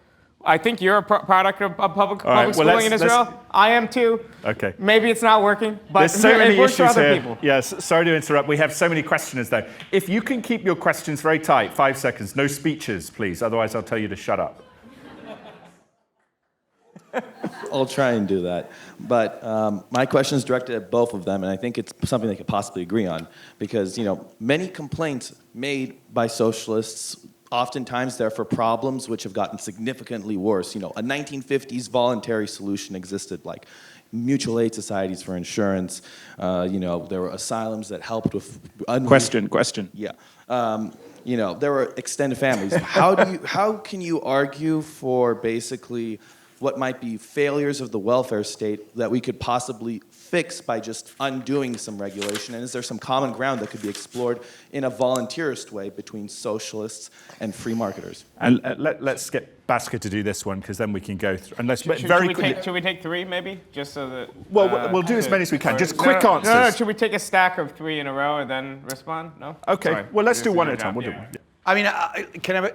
I think you're a product of public schooling in Israel. I am too. Okay. Maybe it's not working, but there's so many it works for issues other here. people. Yes, sorry to interrupt. We have so many questioners though. If you can keep your questions very tight, 5 seconds, no speeches, please. Otherwise, I'll tell you to shut up. I'll try and do that. But my question is directed at both of them, and I think it's something they could possibly agree on. Because, many complaints made by socialists, oftentimes they're for problems which have gotten significantly worse. A 1950s voluntary solution existed, like mutual aid societies for insurance. There were asylums that helped with... Question. Yeah. There were extended families. How can you argue for basically what might be failures of the welfare state that we could possibly fix by just undoing some regulation? And is there some common ground that could be explored in a volunteerist way between socialists and free marketers? And let's get Bhaskar to do this one, because then we can go through. And let's Should we take 3, maybe? Just so that... Well, we'll do as many as we can. Just quick answers. No, should we take a stack of 3 in a row and then respond? No? Okay. Sorry. Well, let's do one at a time. We'll do one. I mean,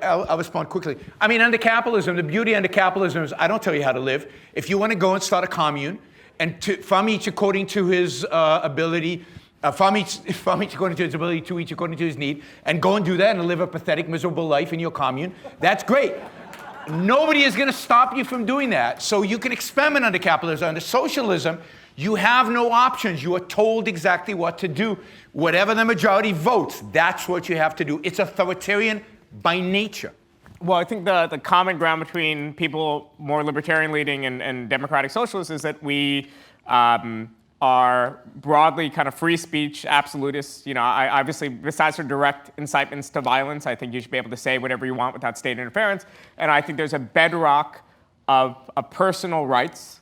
I'll respond quickly. I mean, under capitalism, the beauty under capitalism is I don't tell you how to live. If you want to go and start a commune, and from each according to his ability, from each according to his ability, to each according to his need, and go and do that and live a pathetic, miserable life in your commune, that's great. Nobody is going to stop you from doing that. So you can experiment under capitalism. Under socialism, you have no options. You are told exactly what to do. Whatever the majority votes, that's what you have to do. It's authoritarian by nature. Well, I think the common ground between people more libertarian leading and democratic socialists is that we are broadly kind of free speech absolutists. I obviously, besides for direct incitements to violence, I think you should be able to say whatever you want without state interference. And I think there's a bedrock of personal rights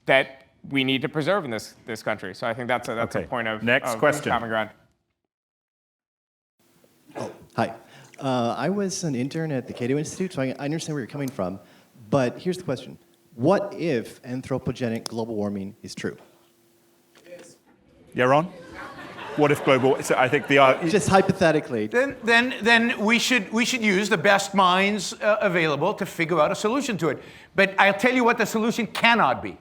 that we need to preserve in this country. So I think that's a point of common ground. Hi. I was an intern at the Cato Institute, so I understand where you're coming from. But here's the question. What if anthropogenic global warming is true? Yaron? What if global... So I think just hypothetically. Then we should use the best minds available to figure out a solution to it. But I'll tell you what the solution cannot be.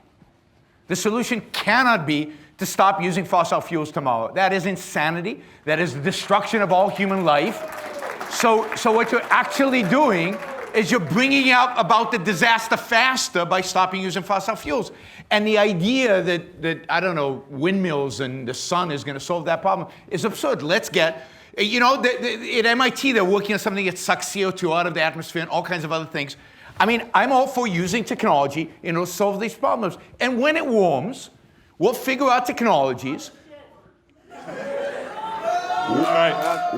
The solution cannot be to stop using fossil fuels tomorrow. That is insanity. That is the destruction of all human life. So what you're actually doing is you're bringing out about the disaster faster by stopping using fossil fuels. And the idea that I don't know, windmills and the sun is going to solve that problem is absurd. Let's get, at MIT, they're working on something that sucks CO2 out of the atmosphere and all kinds of other things. I mean, I'm all for using technology in order to solve these problems. And when it warms, we'll figure out technologies. All right.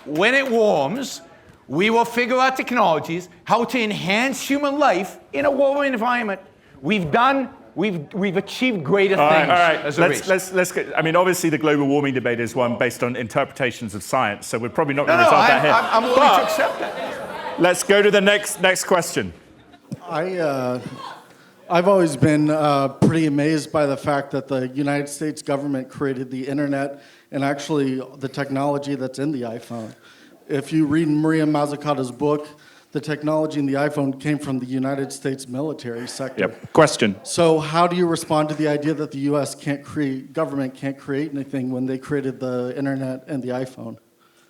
When it warms, we will figure out technologies how to enhance human life in a warmer environment. We've achieved greater things. All right. As a race. Let's get. I mean, obviously, the global warming debate is one based on interpretations of science, so we're probably not going to resolve that here. I'm willing to accept that. Let's go to the next question. I've always been pretty amazed by the fact that the United States government created the internet and actually the technology that's in the iPhone. If you read Maria Mazzucato's book, the technology in the iPhone came from the United States military sector. Yep. Question. So how do you respond to the idea that the U.S. government can't create anything when they created the internet and the iPhone,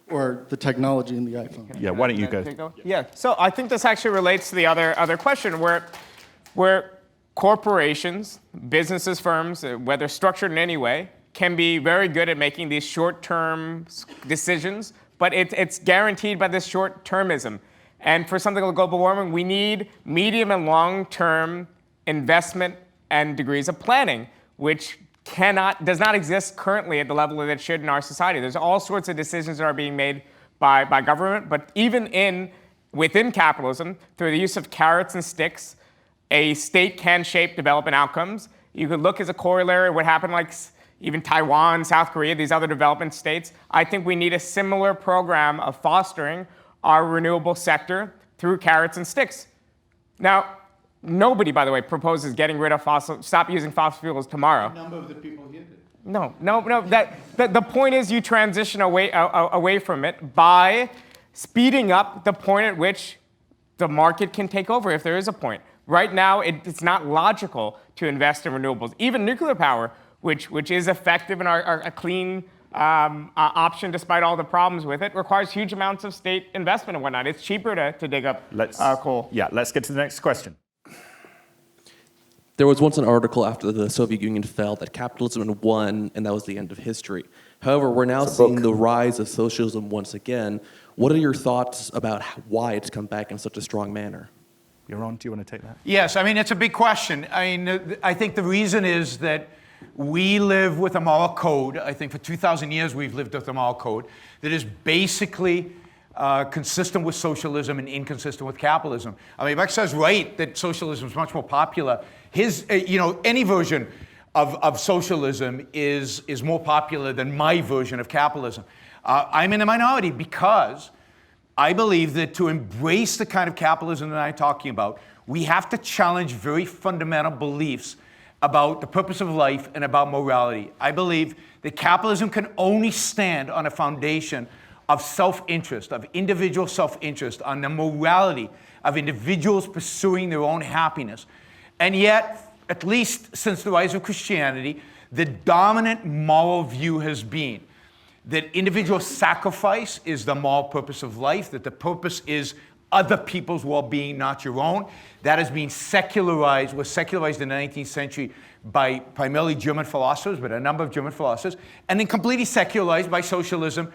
or the technology in the iPhone? Yeah, why don't you go? Yeah, so I think this actually relates to the other question where corporations, businesses, firms, whether structured in any way, can be very good at making these short-term decisions, but it's guaranteed by this short-termism. And for something like global warming, we need medium and long-term investment and degrees of planning, which does not exist currently at the level that it should in our society. There's all sorts of decisions that are being made by government, but even within capitalism, through the use of carrots and sticks, a state can shape development outcomes. You could look as a corollary what happened like even Taiwan, South Korea, these other development states. I think we need a similar program of fostering our renewable sector through carrots and sticks. Now, nobody, by the way, proposes getting rid of stop using fossil fuels tomorrow. A number of the people here did. No. The point is you transition away from it by speeding up the point at which the market can take over, if there is a point. Right now, it's not logical to invest in renewables. Even nuclear power, which is effective and a clean option despite all the problems with it, requires huge amounts of state investment and whatnot. It's cheaper to dig up coal. Yeah, let's get to the next question. There was once an article after the Soviet Union fell that capitalism won, and that was the end of history. However, we're now seeing the rise of socialism once again. What are your thoughts about why it's come back in such a strong manner? Yaron, do you want to take that? Yes, I mean, it's a big question. I mean, I think the reason is that we live with a moral code. I think for 2,000 years we've lived with a moral code that is basically consistent with socialism and inconsistent with capitalism. I mean, Bhaskar right that socialism is much more popular. Any version of socialism is more popular than my version of capitalism. I'm in the minority because I believe that to embrace the kind of capitalism that I'm talking about, we have to challenge very fundamental beliefs about the purpose of life and about morality. I believe that capitalism can only stand on a foundation of self-interest, of individual self-interest, on the morality of individuals pursuing their own happiness. And yet, at least since the rise of Christianity, the dominant moral view has been that individual sacrifice is the moral purpose of life, that the purpose is other people's well-being, not your own. That has been secularized, was secularized in the 19th century by primarily German philosophers, but a number of German philosophers, and then completely secularized by socialism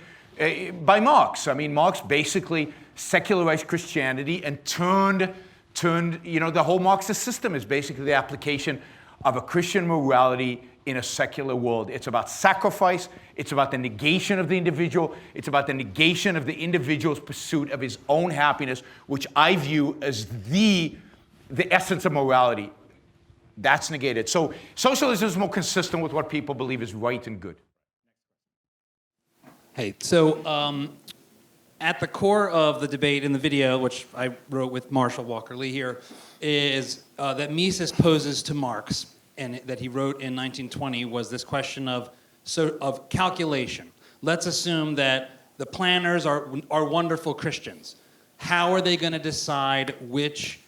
by Marx. I mean, Marx basically secularized Christianity and turned, the whole Marxist system is basically the application of a Christian morality in a secular world. It's about sacrifice. It's about the negation of the individual. It's about the negation of the individual's pursuit of his own happiness, which I view as the essence of morality. That's negated. So socialism is more consistent with what people believe is right and good. Hey, so at the core of the debate in the video, which I wrote with Marshall Walker Lee here, is that Mises poses to Marx, and that he wrote in 1920, was this question of calculation. Let's assume that the planners are wonderful Christians. How are they going to decide which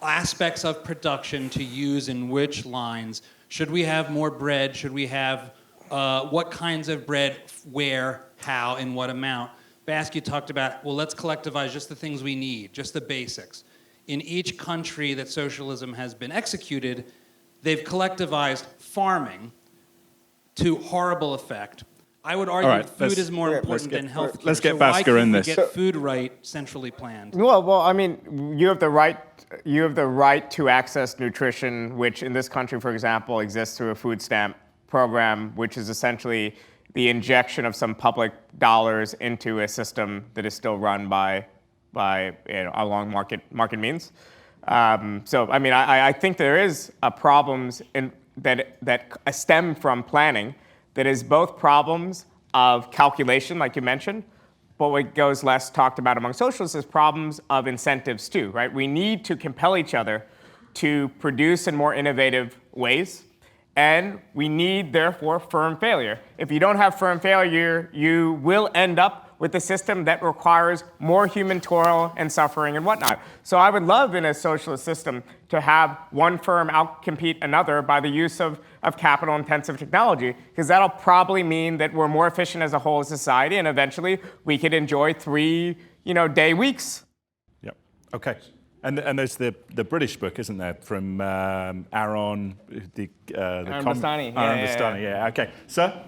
aspects of production to use in which lines? Should we have more bread? Should we have what kinds of bread, where, how, in what amount? Bhaskar talked about, well, let's collectivize just the things we need, just the basics. In each country that socialism has been executed, they've collectivized farming to horrible effect. I would argue food is more important than health. Let's get Bhaskar in this. Why can't we get food right, centrally planned? Well, I mean, you have the right to access nutrition, which in this country, for example, exists through a food stamp program, which is essentially the injection of some public dollars into a system that is still run by along market means. So, I mean, I think there is problems that stem from planning that is both problems of calculation, like you mentioned, but what goes less talked about among socialists is problems of incentives too, right? We need to compel each other to produce in more innovative ways, and we need, therefore, firm failure. If you don't have firm failure, you will end up with a system that requires more human toil and suffering and whatnot. So I would love in a socialist system to have one firm outcompete another by the use of capital-intensive technology, because that'll probably mean that we're more efficient as a whole society, and eventually we could enjoy 3-day weeks. Yep. Okay. And there's the British book, isn't there, from Yaron, Aaron Bastani. Bastani. Yeah. Okay. Sir?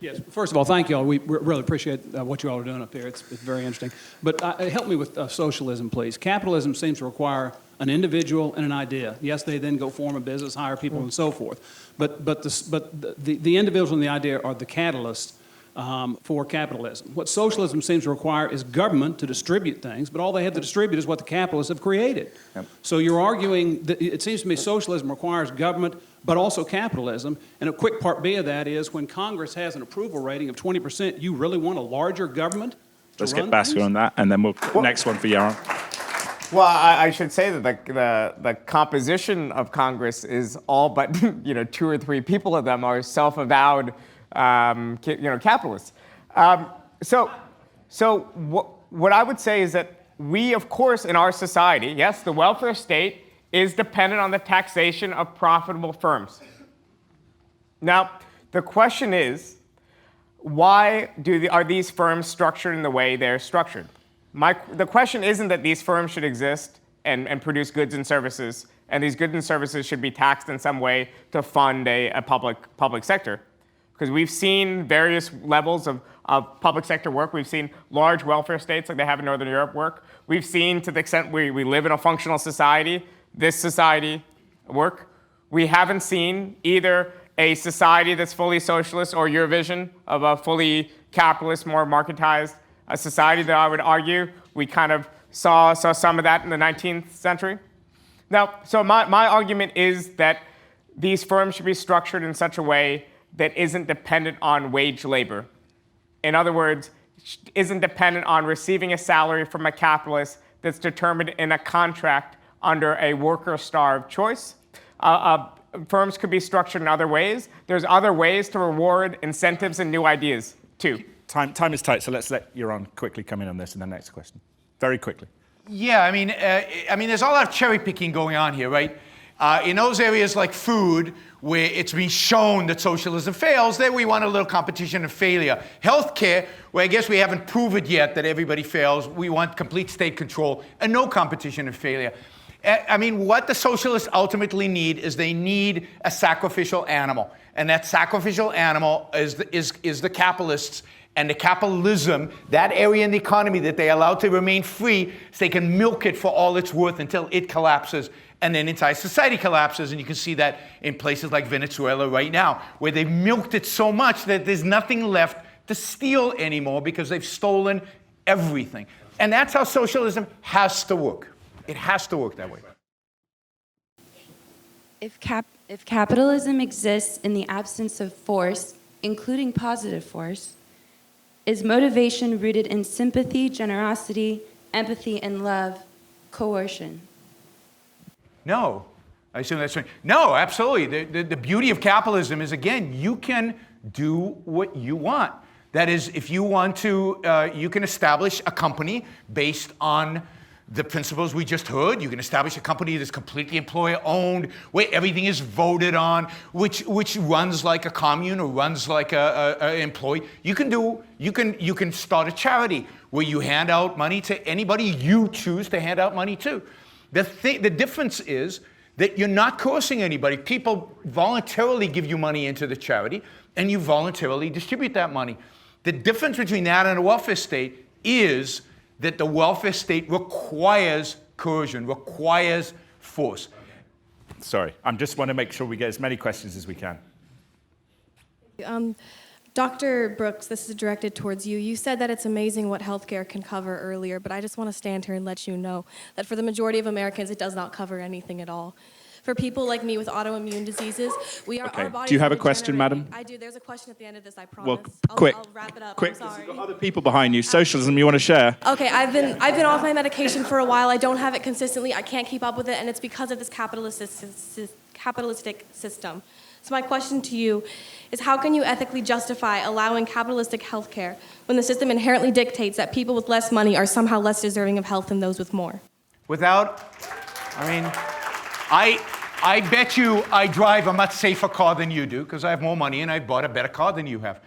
Yes. First of all, thank you all. We really appreciate what you all are doing up there. It's very interesting. But help me with socialism, please. Capitalism seems to require an individual and an idea. Yes, they then go form a business, hire people, and so forth. But the individual and the idea are the catalyst for capitalism. What socialism seems to require is government to distribute things, but all they have to distribute is what the capitalists have created. Yep. So you're arguing that it seems to me socialism requires government, but also capitalism. And a quick part B of that is when Congress has an approval rating of 20%, you really want a larger government Let's To get run Bhaskar things? on that, and then next one for Yaron. Well, I should say that the composition of Congress is all but 2 or 3 people of them are self-avowed capitalists. So what I would say is that we, of course, in our society, yes, the welfare state is dependent on the taxation of profitable firms. Now, the question is, why are these firms structured in the way they're structured? The question isn't that these firms should exist and produce goods and services, and these goods and services should be taxed in some way to fund a public sector. Because we've seen various levels of public sector work. We've seen large welfare states like they have in Northern Europe work. We've seen, to the extent we live in a functional society, this society work. We haven't seen either a society that's fully socialist or your vision of a fully capitalist, more marketized a society that I would argue we kind of saw some of that in the 19th century. Now, so my argument is that these firms should be structured in such a way that isn't dependent on wage labor. In other words, isn't dependent on receiving a salary from a capitalist that's determined in a contract under a worker-starved choice. Firms could be structured in other ways. There's other ways to reward incentives and new ideas, too. Time is tight, so let's let Yaron quickly come in on this in the next question. Very quickly. Yeah, I mean, there's a lot of cherry picking going on here, right? In those areas like food, where it's been shown that socialism fails, there we want a little competition and failure. Healthcare, where I guess we haven't proven yet that everybody fails, we want complete state control and no competition and failure. I mean, what the socialists ultimately need is they need a sacrificial animal. And that sacrificial animal is the capitalists. And the capitalism, that area in the economy that they allow to remain free, so they can milk it for all it's worth until it collapses, and then entire society collapses. And you can see that in places like Venezuela right now, where they've milked it so much that there's nothing left to steal anymore because they've stolen everything. And that's how socialism has to work. It has to work that way. If capitalism exists in the absence of force, including positive force, is motivation rooted in sympathy, generosity, empathy, and love, coercion? No. I assume that's right. No, absolutely. The beauty of capitalism is, again, you can do what you want. That is, if you want to, you can establish a company based on the principles we just heard. You can establish a company that's completely employer-owned, where everything is voted on, which runs like a commune or runs like a employee. You can start a charity where you hand out money to anybody you choose to hand out money to. The difference is that you're not coercing anybody. People voluntarily give you money into the charity, and you voluntarily distribute that money. The difference between that and a welfare state is that the welfare state requires coercion, requires force. Sorry, I just want to make sure we get as many questions as we can. Dr. Brooks, this is directed towards you. You said that it's amazing what healthcare can cover earlier, but I just want to stand here and let you know that for the majority of Americans, it does not cover anything at all. For people like me with autoimmune diseases, our bodies Do you have a are question, madam? I do. There's a question at the end of this, I promise. Well, quick. I'll wrap it up. Quick, I'm sorry. you've got other people behind you. Socialism, you want to share? Okay, I've been off my medication for a while. I don't have it consistently. I can't keep up with it, and it's because of this capitalistic system. So my question to you is, how can you ethically justify allowing capitalistic healthcare when the system inherently dictates that people with less money are somehow less deserving of health than those with more? I bet you I drive a much safer car than you do because I have more money and I bought a better car than you have.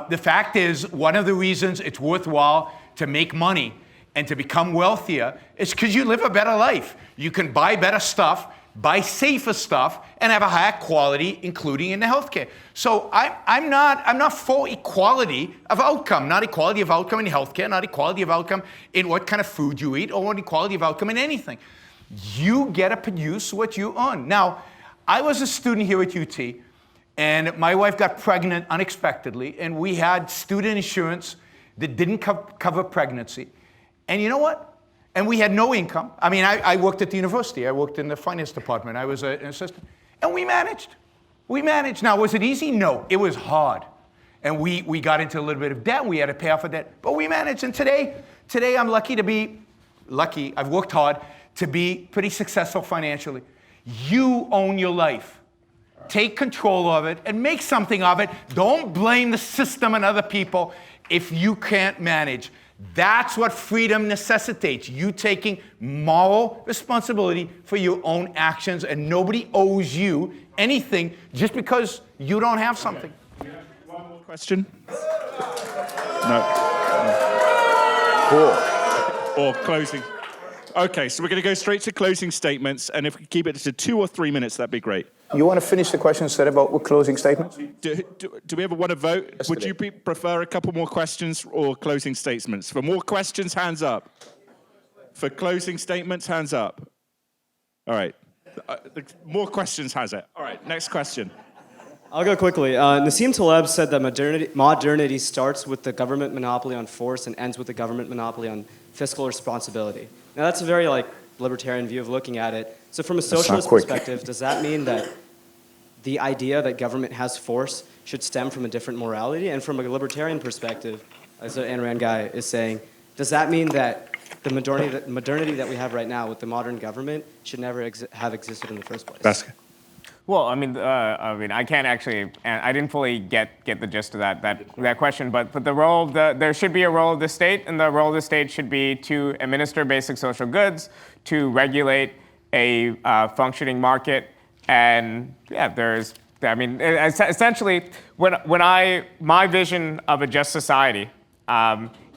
The fact is, one of the reasons it's worthwhile to make money and to become wealthier is because you live a better life. You can buy better stuff, buy safer stuff, and have a higher quality, including in the healthcare. So I'm not for equality of outcome, not equality of outcome in healthcare, not equality of outcome in what kind of food you eat, or equality of outcome in anything. You get to produce what you earn. Now, I was a student here at UT, and my wife got pregnant unexpectedly, and we had student insurance that didn't cover pregnancy. And you know what? And we had no income. I mean, I worked at the university. I worked in the finance department. I was an assistant. And we managed. We managed. Now, was it easy? No, it was hard. And we got into a little bit of debt. We had to pay off of debt. But we managed. And today I'm lucky, I've worked hard to be pretty successful financially. You own your life. Take control of it and make something of it. Don't blame the system and other people if you can't manage. That's what freedom necessitates. You taking moral responsibility for your own actions, and nobody owes you anything just because you don't have something. Okay. One more question? No. Cool. Or closing. Okay, so we're going to go straight to closing statements, and if we keep it to 2 or 3 minutes, that'd be great. You want to finish the question instead about closing statements? Do we ever want to vote? Yesterday. Would you prefer a couple more questions or closing statements? For more questions, hands up. For closing statements, hands up. All right. More questions, has it? All right, next question. I'll go quickly. Nassim Taleb said that modernity starts with the government monopoly on force and ends with the government monopoly on fiscal responsibility. Now, that's a very libertarian view of looking at it. So from a socialist perspective, does that mean that the idea that government has force should stem from a different morality? And from a libertarian perspective, as the Ayn Rand guy is saying, does that mean that the modernity that we have right now with the modern government should never have existed in the first place? Bhaskar. Well, I can't actually, and I didn't fully get the gist of that question, but the role, there should be a role of the state, and the role of the state should be to administer basic social goods, to regulate a functioning market, and essentially, my vision of a just society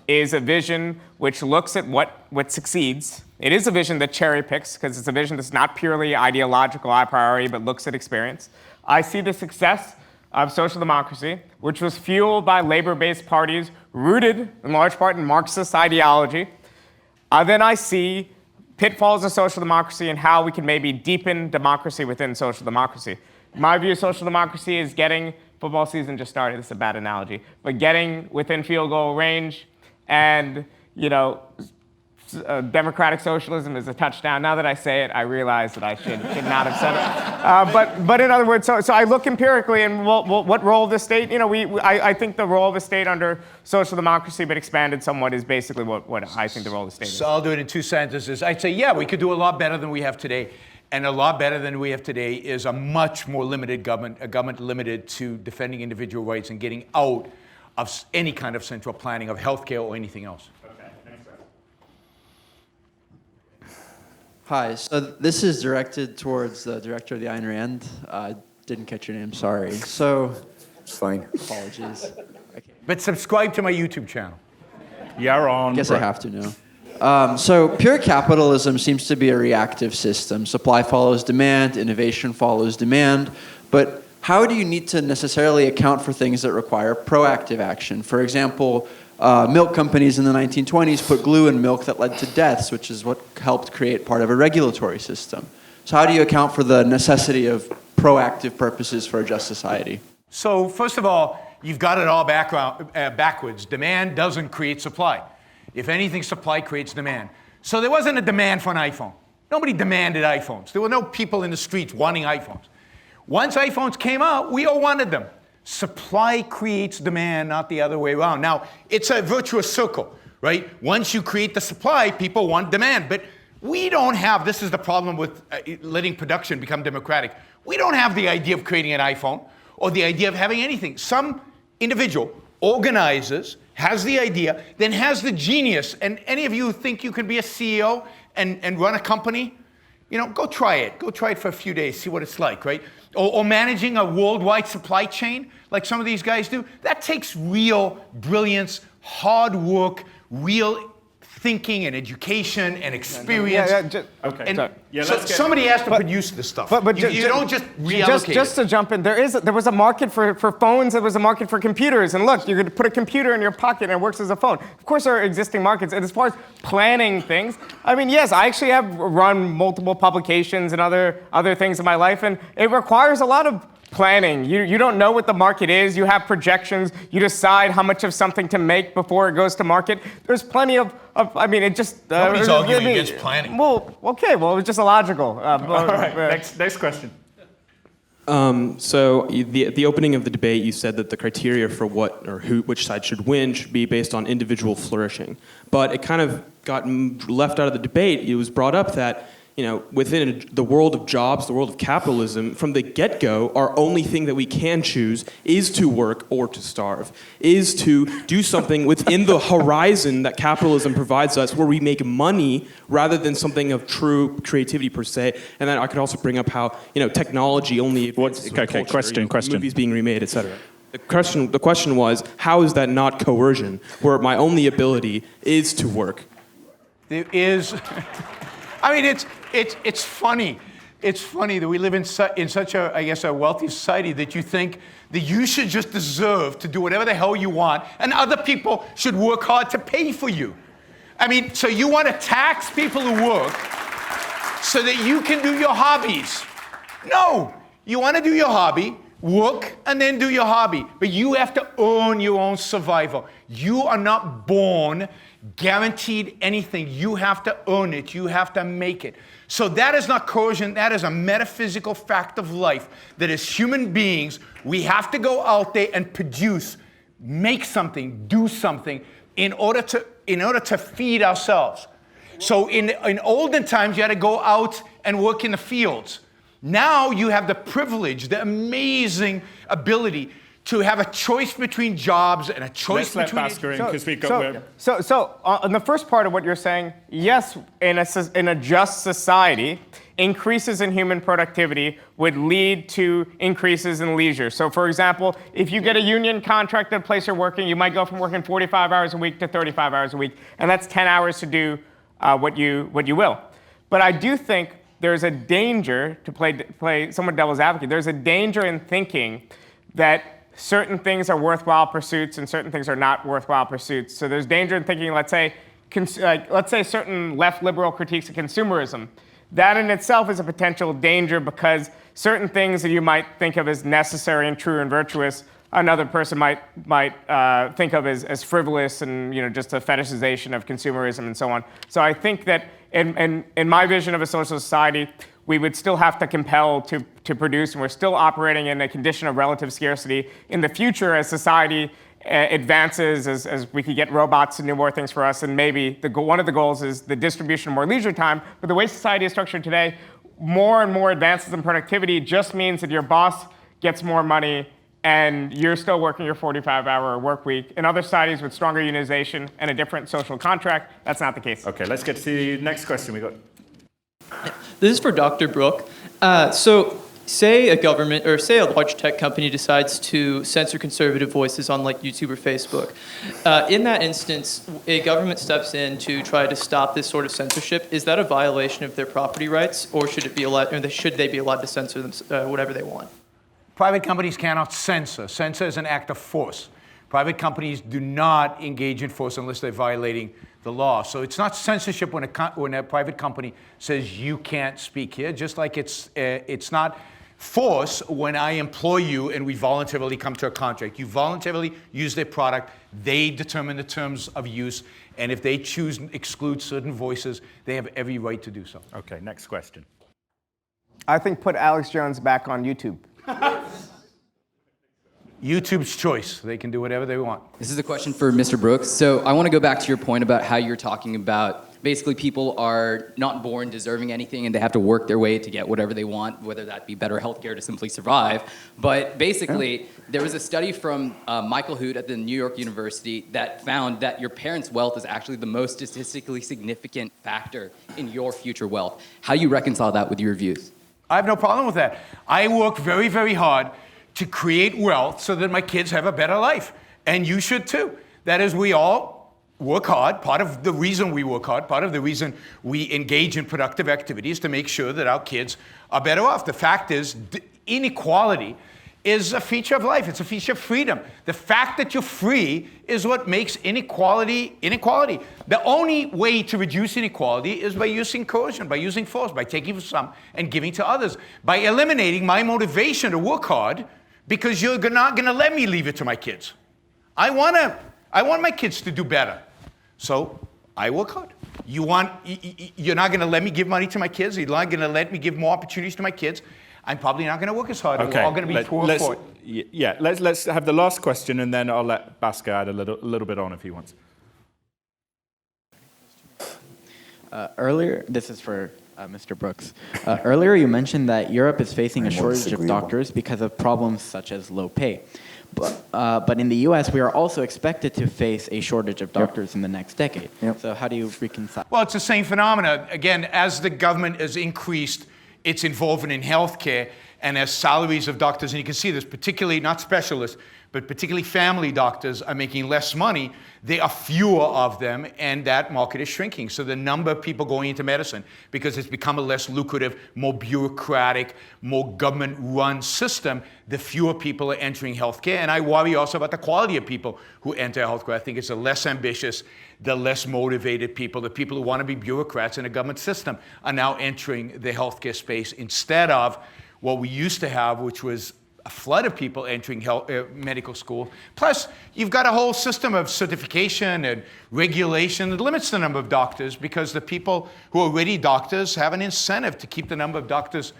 is a vision which looks at what succeeds. It is a vision that cherry picks, because it's a vision that's not purely ideological a priori, but looks at experience. I see the success of social democracy, which was fueled by labor-based parties rooted in large part in Marxist ideology. Then I see pitfalls of social democracy and how we can maybe deepen democracy within social democracy. My view of social democracy is getting, football season just started, this is a bad analogy, but getting within field goal range, and democratic socialism is a touchdown. Now that I say it, I realize that I should not have said it. But in other words, so I look empirically, and what role of the state? I think the role of the state under social democracy, but expanded somewhat, is basically what I think the role of the state is. So I'll do it in 2 sentences. I'd say, yeah, we could do a lot better than we have today. And a lot better than we have today is a much more limited government, a government limited to defending individual rights and getting out of any kind of central planning of healthcare or anything else. Hi, so this is directed towards the director of the Ayn Rand. Didn't catch your name, sorry. So, it's fine. Apologies. Okay. But subscribe to my YouTube channel. Yaron. I guess I have to now. So pure capitalism seems to be a reactive system. Supply follows demand, innovation follows demand, but how do you need to necessarily account for things that require proactive action? For example, milk companies in the 1920s put glue in milk that led to deaths, which is what helped create part of a regulatory system. So how do you account for the necessity of proactive purposes for a just society? So first of all, you've got it all backwards. Demand doesn't create supply. If anything, supply creates demand. So there wasn't a demand for an iPhone. Nobody demanded iPhones. There were no people in the streets wanting iPhones. Once iPhones came out, we all wanted them. Supply creates demand, not the other way around. Now, it's a virtuous circle, right? Once you create the supply, people want demand. But we don't have, this is the problem with letting production become democratic. We don't have the idea of creating an iPhone or the idea of having anything. Some individual organizes, has the idea, then has the genius. And any of you who think you can be a CEO and run a company, go try it. Go try it for a few days, see what it's like, right? Or managing a worldwide supply chain, like some of these guys do. That takes real brilliance, hard work, real thinking and education and experience. Somebody has to produce this stuff. But you don't just reallocate Just to jump in, there was a market for phones, there was a market for computers. And look, you're going to put a computer in your pocket and it works as a phone. Of course, there are existing markets. And as far as planning things, yes, I actually have run multiple publications and other things in my life. And it requires a lot of planning. You don't know what the market is. You have projections. You decide how much of something to make before it goes to market. There's plenty of it just... Nobody's arguing against planning. Well, okay. Well, it was just illogical. All right. Next question. So the opening of the debate, you said that the criteria for what or which side should win should be based on individual flourishing. But it kind of got left out of the debate. It was brought up that, within the world of jobs, the world of capitalism, from the get-go, our only thing that we can choose is to work or to starve, is to do something within the horizon that capitalism provides us where we make money rather than something of true creativity per se. And then I could also bring up how, technology only advances with culture, question. movies being remade, et cetera. The question was, how is that not coercion, where my only ability is to work? There is... I mean, it's funny. It's funny that we live in such a, I guess, a wealthy society that you think that you should just deserve to do whatever the hell you want, and other people should work hard to pay for you. I mean, so you want to tax people who work so that you can do your hobbies. No, you want to do your hobby, work, and then do your hobby. But you have to earn your own survival. You are not born guaranteed anything. You have to earn it. You have to make it. So that is not coercion. That is a metaphysical fact of life, that as human beings, we have to go out there and produce, make something, do something in order to feed ourselves. So in olden times, you had to go out and work in the fields. Now you have the privilege, the amazing ability to have a choice between jobs and a choice between... Let's let Bhaskar in, because we've got... So on the first part of what you're saying, yes, in a just society, increases in human productivity would lead to increases in leisure. So for example, if you get a union contract at a place you're working, you might go from working 45 hours a week to 35 hours a week, and that's 10 hours to do what you will. But I do think there's a danger, to play somewhat devil's advocate, there's a danger in thinking that certain things are worthwhile pursuits and certain things are not worthwhile pursuits. So there's danger in thinking, let's say certain left liberal critiques of consumerism. That in itself is a potential danger, because certain things that you might think of as necessary and true and virtuous, another person might think of as frivolous and just a fetishization of consumerism and so on. So I think that in my vision of a social society, we would still have to compel to produce, and we're still operating in a condition of relative scarcity. In the future, as society advances, as we could get robots to do more things for us, and maybe one of the goals is the distribution of more leisure time. But the way society is structured today, more and more advances in productivity just means that your boss gets more money and you're still working your 45-hour work week. In other societies with stronger unionization and a different social contract, that's not the case. Okay, let's get to the next question we got. This is for Dr. Brook. So say a government or say a large tech company decides to censor conservative voices on like YouTube or Facebook. In that instance, a government steps in to try to stop this sort of censorship. Is that a violation of their property rights, or should it be allowed, or should they be allowed to censor them, whatever they want? Private companies cannot censor. Censor is an act of force. Private companies do not engage in force unless they're violating the law. So it's not censorship when a private company says you can't speak here, just like it's not force when I employ you and we voluntarily come to a contract. You voluntarily use their product, they determine the terms of use, and if they choose to exclude certain voices, they have every right to do so. Okay, next question. I think put Alex Jones back on YouTube. YouTube's choice. They can do whatever they want. This is a question for Mr. Brooks. So I want to go back to your point about how you're talking about basically people are not born deserving anything and they have to work their way to get whatever they want, whether that be better healthcare to simply survive. But basically, there was a study from Michael Hoot at the New York University that found that your parents' wealth is actually the most statistically significant factor in your future wealth. How do you reconcile that with your views? I have no problem with that. I work very, very hard to create wealth so that my kids have a better life. And you should too. That is, we all work hard. Part of the reason we work hard, part of the reason we engage in productive activities to make sure that our kids are better off. The fact is, inequality is a feature of life. It's a feature of freedom. The fact that you're free is what makes inequality inequality. The only way to reduce inequality is by using coercion, by using force, by taking from some and giving to others, by eliminating my motivation to work hard because you're not going to let me leave it to my kids. I want my kids to do better. So I work hard. You're not going to let me give money to my kids. You're not going to let me give more opportunities to my kids. I'm probably not going to work as hard. And we're all going to be poor for it. Yeah, let's have the last question, and then I'll let Bhaskar add a little bit on if he wants. Earlier, this is for Mr. Brooks. Earlier, you mentioned that Europe is facing a shortage of doctors because of problems such as low pay. But in the U.S., we are also expected to face a shortage of doctors in the next decade. So how do you reconcile? Well, it's the same phenomena. Again, as the government has increased its involvement in healthcare, and as salaries of doctors, and you can see this, particularly not specialists, but particularly family doctors are making less money, there are fewer of them, and that market is shrinking. So the number of people going into medicine, because it's become a less lucrative, more bureaucratic, more government-run system, the fewer people are entering healthcare. And I worry also about the quality of people who enter healthcare. I think it's the less ambitious, the less motivated people, the people who want to be bureaucrats in a government system are now entering the healthcare space instead of what we used to have, which was a flood of people entering medical school. Plus, you've got a whole system of certification and regulation that limits the number of doctors, because the people who are already doctors have an incentive to keep the number of doctors,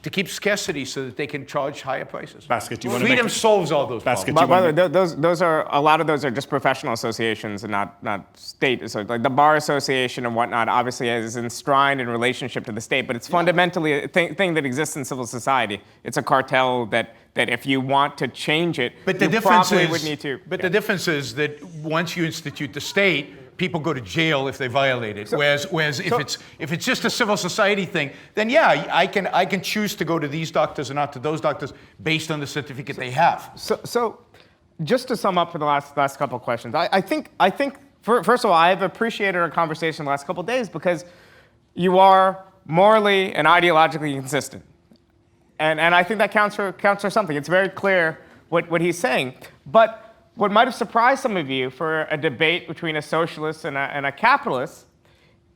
to keep scarcity so that they can charge higher prices. Bhaskar, do you want to Freedom solves all those problems. By the way, those are, a lot of those are just professional associations and not state. So like the Bar Association and whatnot obviously is enshrined in relationship to the state, but it's fundamentally a thing that exists in civil society. It's a cartel that if you want to change it, but the you difference probably is, would need to. But the difference is that once you institute the state, people go to jail if they violate it. Whereas if it's just a civil society thing, then yeah, I can choose to go to these doctors and not to those doctors based on the certificate they have. So just to sum up for the last couple of questions, I think first of all, I have appreciated our conversation the last couple of days because you are morally and ideologically consistent. And I think that counts for something. It's very clear what he's saying. But what might have surprised some of you for a debate between a socialist and a capitalist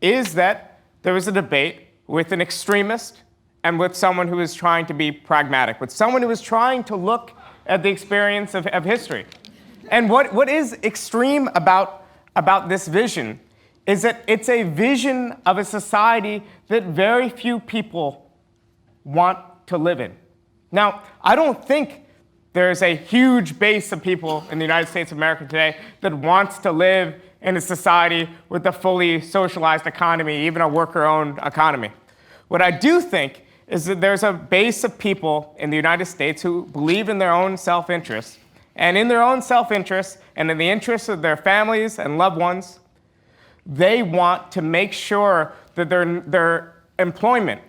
is that there was a debate with an extremist and with someone who is trying to be pragmatic, with someone who is trying to look at the experience of history. And what is extreme about this vision is that it's a vision of a society that very few people want to live in. Now, I don't think there's a huge base of people in the United States of America today that wants to live in a society with a fully socialized economy, even a worker-owned economy. What I do think is that there's a base of people in the United States who believe in their own self-interest, and in their own self-interest and in the interests of their families and loved ones, they want to make sure that their employment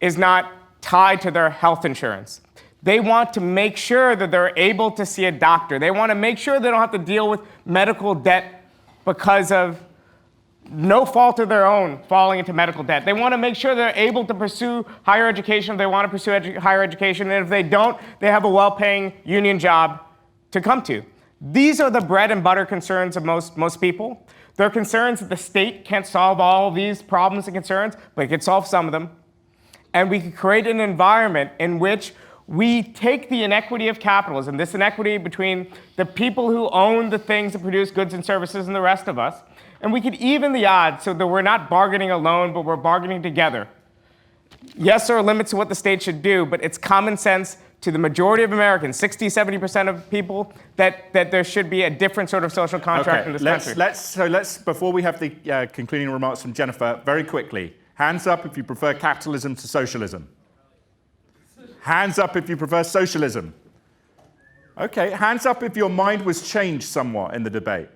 is not tied to their health insurance. They want to make sure that they're able to see a doctor. They want to make sure they don't have to deal with medical debt because of no fault of their own falling into medical debt. They want to make sure they're able to pursue higher education if they want to pursue higher education. And if they don't, they have a well-paying union job to come to. These are the bread and butter concerns of most people. They're concerns that the state can't solve all of these problems and concerns, but it can solve some of them. And we can create an environment in which we take the inequity of capitalism, this inequity between the people who own the things that produce goods and services and the rest of us, and we could even the odds so that we're not bargaining alone, but we're bargaining together. Yes, there are limits to what the state should do, but it's common sense to the majority of Americans, 60, 70% of people, that there should be a different sort of social contract in this country. Let's, before we have the concluding remarks from Jennifer, very quickly, hands up if you prefer capitalism to socialism. Hands up if you prefer socialism. Okay, hands up if your mind was changed somewhat in the debate.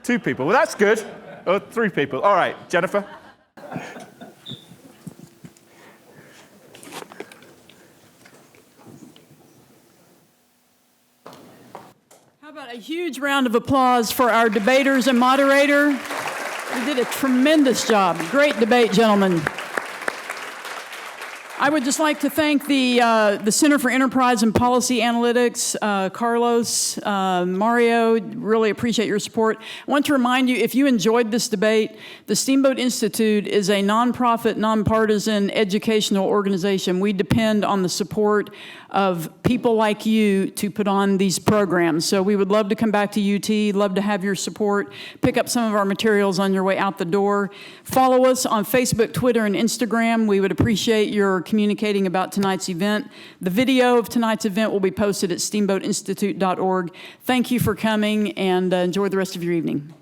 2 people, well that's good. Or 3 people, all right, Jennifer. How about a huge round of applause for our debaters and moderator? You did a tremendous job. Great debate, gentlemen. I would just like to thank the Center for Enterprise and Policy Analytics, Carlos, Mario, really appreciate your support. I want to remind you, if you enjoyed this debate, the Steamboat Institute is a nonprofit, nonpartisan educational organization. We depend on the support of people like you to put on these programs. So we would love to come back to UT, love to have your support. Pick up some of our materials on your way out the door. Follow us on Facebook, Twitter, and Instagram. We would appreciate your communicating about tonight's event. The video of tonight's event will be posted at steamboatinstitute.org. Thank you for coming, and enjoy the rest of your evening.